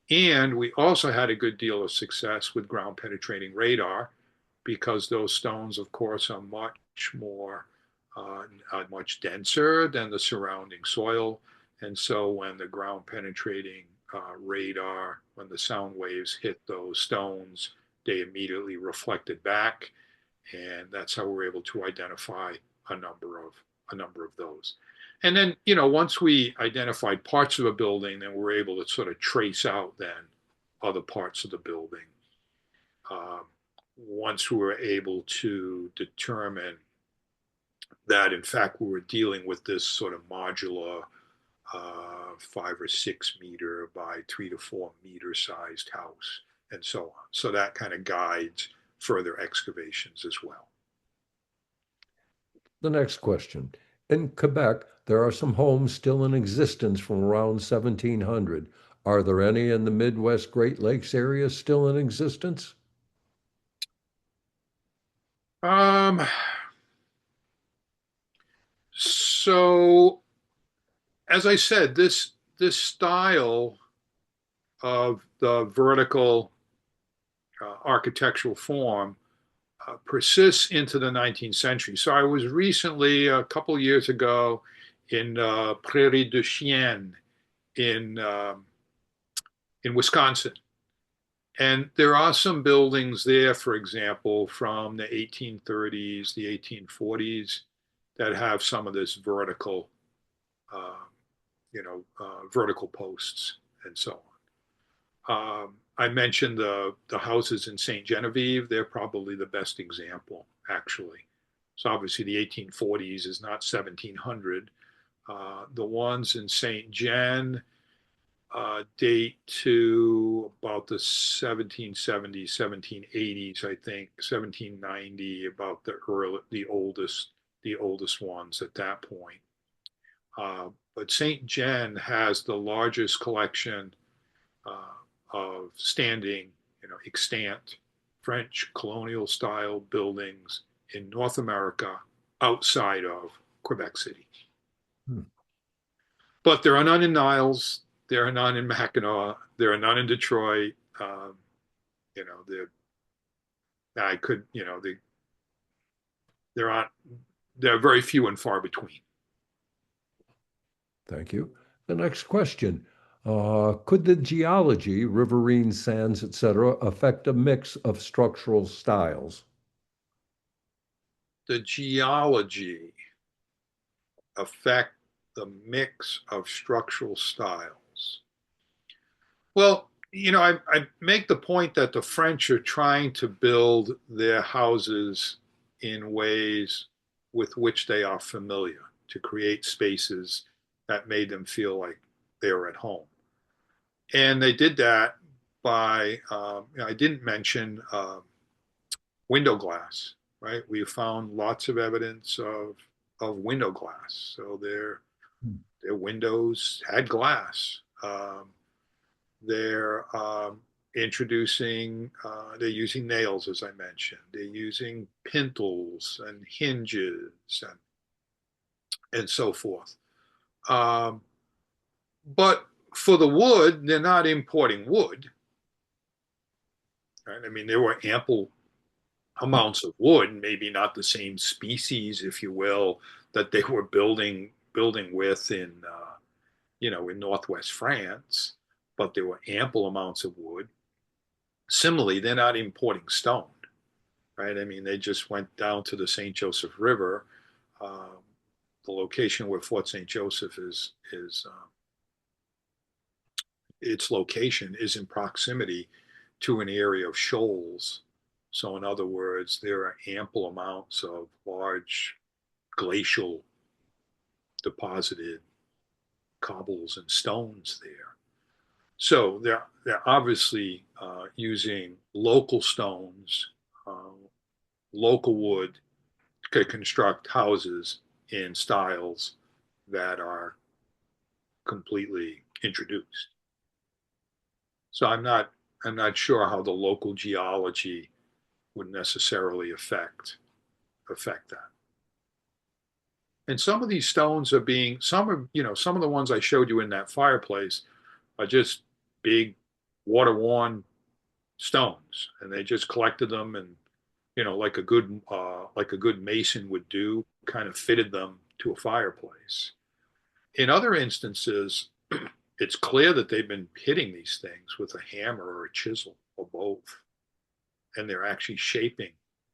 And we also had a good deal of success with ground penetrating radar, because those stones, of course, are much denser than the surrounding soil. And so when the ground penetrating radar, when the sound waves hit those stones, they immediately reflected back. And that's how we're able to identify a number of those. And then, once we identified parts of a building, then we're able to sort of trace out then other parts of the building. Once we were able to determine that, in fact, we were dealing with this sort of modular 5 or 6 meter by 3 to 4 meter sized house, and so on. So that kind of guides further excavations as well. The next question. In Quebec, there are some homes still in existence from around 1700. Are there any in the Midwest Great Lakes area still in existence? So, as I said, this style of the vertical architectural form persists into the 19th century. So I was recently, a couple of years ago, in Prairie du Chien in Wisconsin. And there are some buildings there, for example, from the 1830s, the 1840s, that have some of this vertical, vertical posts and so on. I mentioned the houses in St. Genevieve. They're probably the best example, actually. So obviously the 1840s is not 1700. The ones in St. Gen date to about the 1770s, 1780s, I think, 1790, about the oldest ones at that point. But St. Gen has the largest collection of standing, extant French colonial style buildings in North America outside of Quebec City. But there are none in Niles. There are none in Mackinac. There are none in Detroit. There are very few and far between. Thank you. The next question. Could the geology, riverine sands, etc., affect a mix of structural styles? The geology affect the mix of structural styles? Well, I make the point that the French are trying to build their houses in ways with which they are familiar, to create spaces that made them feel like they were at home. And they did that by, I didn't mention window glass, right? We found lots of evidence of window glass. So their windows had glass. They're they're using nails, as I mentioned. They're using pintles and hinges and so forth. But for the wood, they're not importing wood. Right? I mean, there were ample amounts of wood, maybe not the same species, if you will, that they were building building with in in Northwest France, but there were ample amounts of wood. Similarly, they're not importing stone, right? I mean, they just went down to the St. Joseph River. Um, the location where Fort St. Joseph is its location is in proximity to an area of shoals. So, in other words, there are ample amounts of large glacial deposited cobbles and stones there. So they're obviously using local stones, local wood to construct houses in styles that are completely introduced. So I'm not sure how the local geology would necessarily affect that. And some of these stones are some of the ones I showed you in that fireplace are just big water-worn stones, and they just collected them and like a good mason would do, kind of fitted them to a fireplace. In other instances, it's clear that they've been hitting these things with a hammer or a chisel or both, and they're actually shaping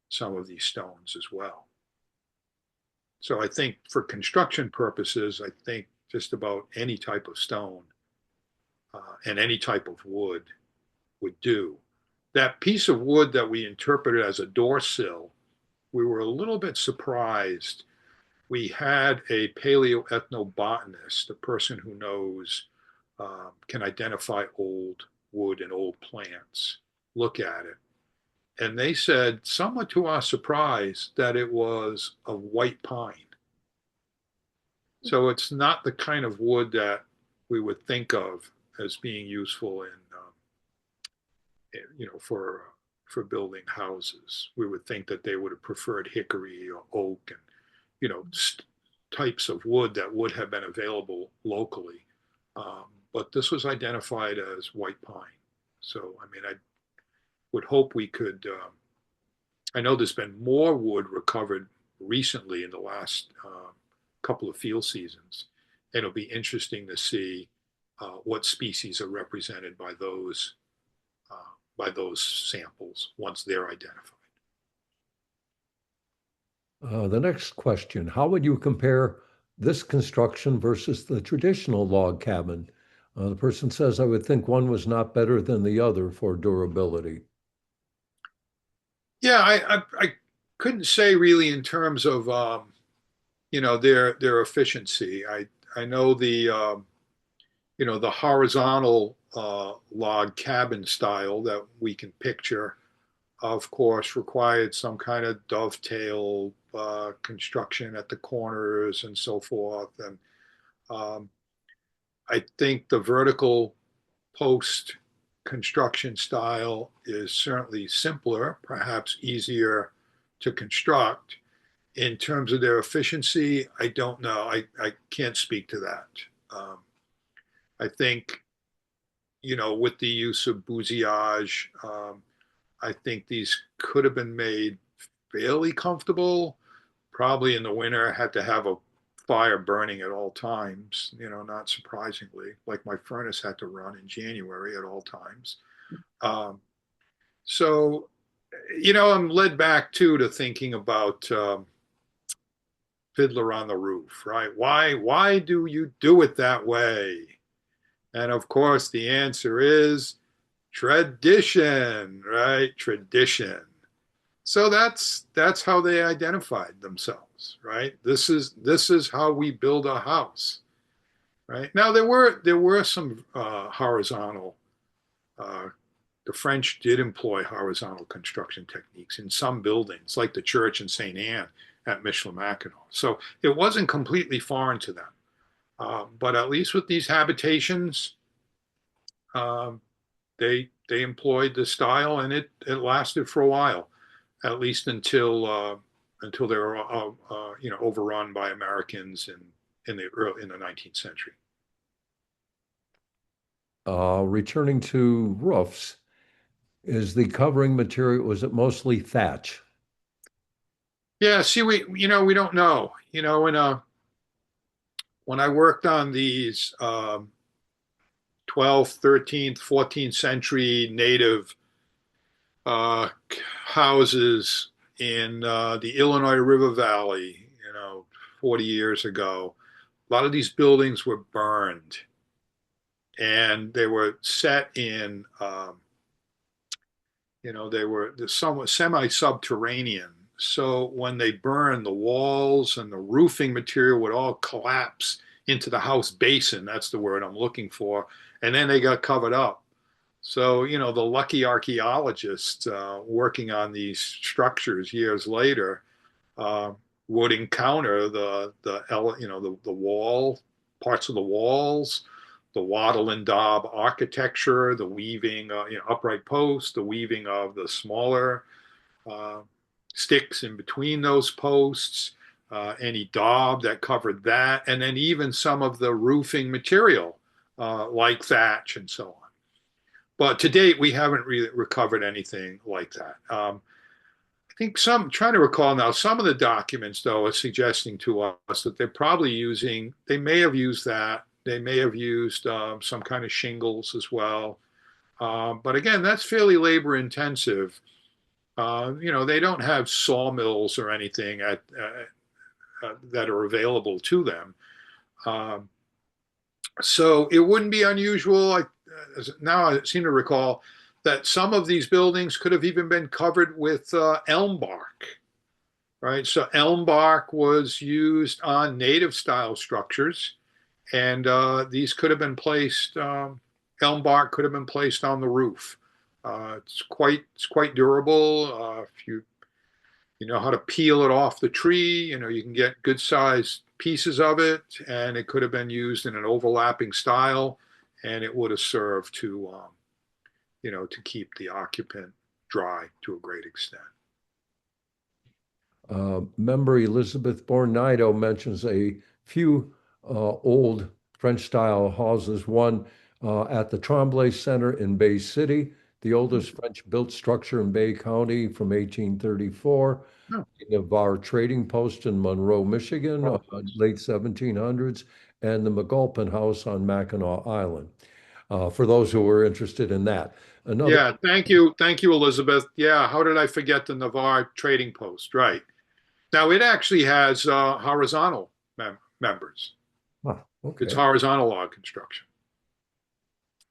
some of these stones as well. So I think for construction purposes, I think just about any type of stone and any type of wood would do. That piece of wood that we interpreted as a door sill, we were a little bit surprised. We had a paleoethnobotanist, a person who knows, can identify old wood and old plants, look at it. And they said, somewhat to our surprise, that it was of white pine. So it's not the kind of wood that we would think of as being useful in, for building houses. We would think that they would have preferred hickory or oak and, types of wood that would have been available locally. But this was identified as white pine. So, I mean, I would hope we could, I know there's been more wood recovered recently in the last couple of field seasons. And it'll be interesting to see what species are represented by those samples once they're identified. The next question, how would you compare this construction versus the traditional log cabin? The person says, I would think one was not better than the other for durability. Yeah, I couldn't say really in terms of their efficiency. I know the the horizontal log cabin style that we can picture, of course, required some kind of dovetail construction at the corners and so forth. And I think the vertical post construction style is certainly simpler, perhaps easier to construct. In terms of their efficiency, I don't know. I can't speak to that. I think, with the use of bousillage, I think these could have been made fairly comfortable. Probably in the winter, had to have a fire burning at all times, not surprisingly, like my furnace had to run in January at all times. So, I'm led back too to thinking about Fiddler on the Roof, right? Why do you do it that way? And of course, the answer is tradition, right? Tradition. So that's how they identified themselves, right? This is how we build a house, right? Now there were some horizontal. The French did employ horizontal construction techniques in some buildings, like the church in St. Anne at Michilimackinac. So it wasn't completely foreign to them. But at least with these habitations, they employed the style, and it lasted for a while, at least until they were overrun by Americans in the 19th century. Returning to roofs, is the covering material, was it mostly thatch? Yeah, see, we don't know. In when I worked on these 12th, 13th, 14th century native uh, houses in the Illinois River Valley, 40 years ago, a lot of these buildings were burned and they were set in, they were somewhat semi-subterranean. So when they burned, the walls and the roofing material would all collapse into the house basin. That's the word I'm looking for. And then they got covered up. So, the lucky archaeologists working on these structures years later uh, would encounter the wall, parts of the walls, the wattle and daub architecture, the weaving, upright posts, the weaving of the smaller uh, sticks in between those posts, any daub that covered that, and then even some of the roofing material like thatch and so on. But to date, we haven't really recovered anything like that. I think trying to recall now, some of the documents, though, are suggesting to us that they may have used that. They may have used some kind of shingles as well. But again, that's fairly labor intensive. They don't have sawmills or anything that are available to them. Um, so it wouldn't be unusual. Now I seem to recall that some of these buildings could have even been covered with elm bark, right? So elm bark was used on native style structures, and these could have been placed. Elm bark could have been placed on the roof. It's quite durable. If you know how to peel it off the tree, you can get good sized pieces of it, and it could have been used in an overlapping style, and it would have served to keep the occupant dry to a great extent. Member Elizabeth Bornido mentions a few old French-style houses. One at the Tremblay Center in Bay City, the oldest French-built structure in Bay County from 1834. Oh. The Navarre Trading Post in Monroe, Michigan, late 1700s, and the McGulpin House on Mackinac Island. For those who are interested in that. Yeah, thank you, Elizabeth. Yeah, how did I forget the Navarre Trading Post? Right. Now it actually has horizontal members. Ah, okay. It's horizontal log construction.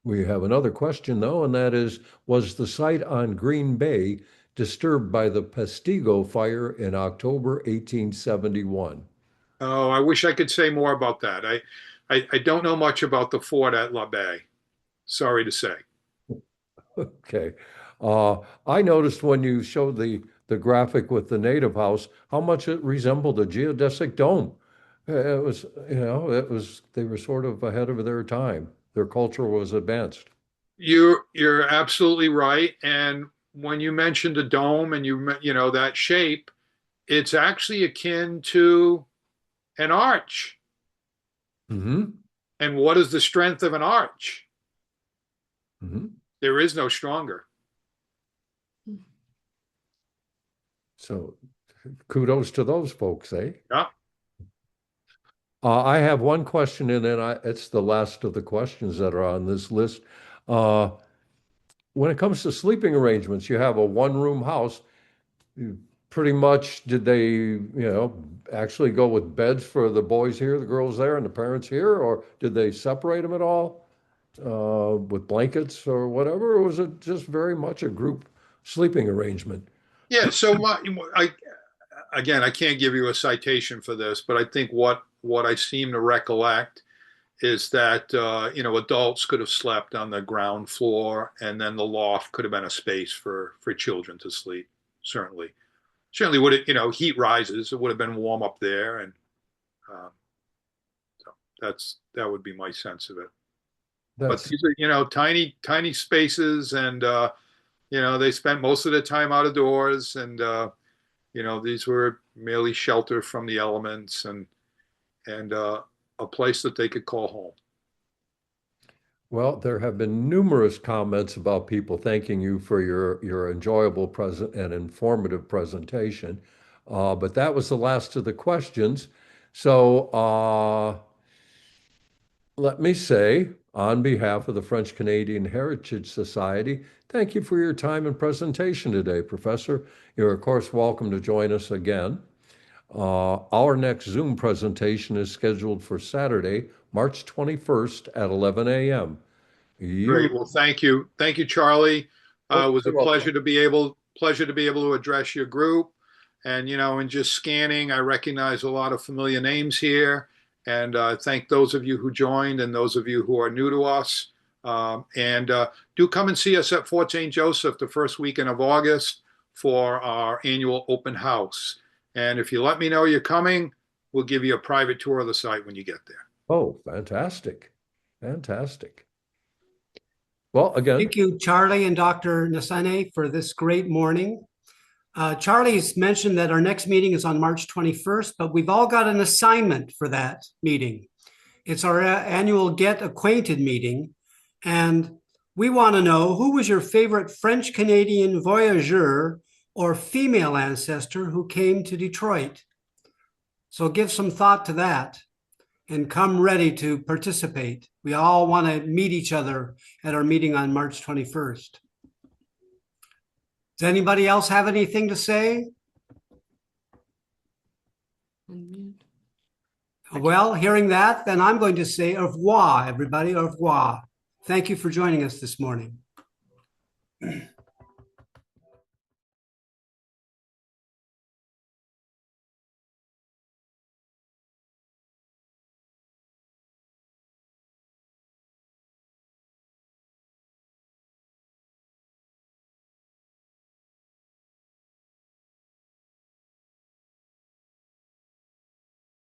We have another question, though, and that is, was the site on Green Bay disturbed by the Pestigo fire in October 1871? Oh, I wish I could say more about that. I don't know much about the fort at La Baye. Sorry to say. Okay. I noticed when you showed the graphic with the native house, how much it resembled a geodesic dome. It was, they were sort of ahead of their time. Their culture was advanced. You're absolutely right. And when you mentioned a dome and that shape, it's actually akin to an arch. Mm-hmm. And what is the strength of an arch? Mm-hmm. There is no stronger. So kudos to those folks, eh? Yeah. I have one question, and then it's the last of the questions that are on this list. When it comes to sleeping arrangements, you have a one-room house. Pretty much, did they, actually go with beds for the boys here, the girls there, and the parents here, or did they separate them at all with blankets or whatever, or was it just very much a group sleeping arrangement? Yeah. So again, I can't give you a citation for this, but I think what I seem to recollect is that adults could have slept on the ground floor, and then the loft could have been a space for children to sleep. Certainly would it, heat rises, it would have been warm up there, and so that would be my sense of it. But these are tiny spaces, and they spent most of the time out of doors, and these were merely shelter from the elements, and a place that they could call home. Well, there have been numerous comments about people thanking you for your enjoyable present and informative presentation. But that was the last of the questions. So let me say, on behalf of the French Canadian Heritage Society, thank you for your time and presentation today, Professor. You're, of course, welcome to join us again. Our next Zoom presentation is scheduled for Saturday, March 21st at 11 a.m. Great. Well, thank you. Thank you, Charlie. It was a You're welcome. pleasure to be able to address your group. And, in just scanning, I recognize a lot of familiar names here. And thank those of you who joined and those of you who are new to us. And do come and see us at Fort St. Joseph the first weekend of August for our annual open house. And if you let me know you're coming, we'll give you a private tour of the site when you get there. Oh, fantastic. Fantastic. Well, again, Thank you, Charlie and Dr. Nassaney, for this great morning. Charlie's mentioned that our next meeting is on March 21st, but we've all got an assignment for that meeting. It's our annual Get Acquainted meeting, and we want to know, who was your favorite French-Canadian voyageur or female ancestor who came to Detroit? So give some thought to that and come ready to participate. We all want to meet each other at our meeting on March 21st. Does anybody else have anything to say? Well, hearing that, then I'm going to say au revoir, everybody, au revoir. Thank you for joining us this morning.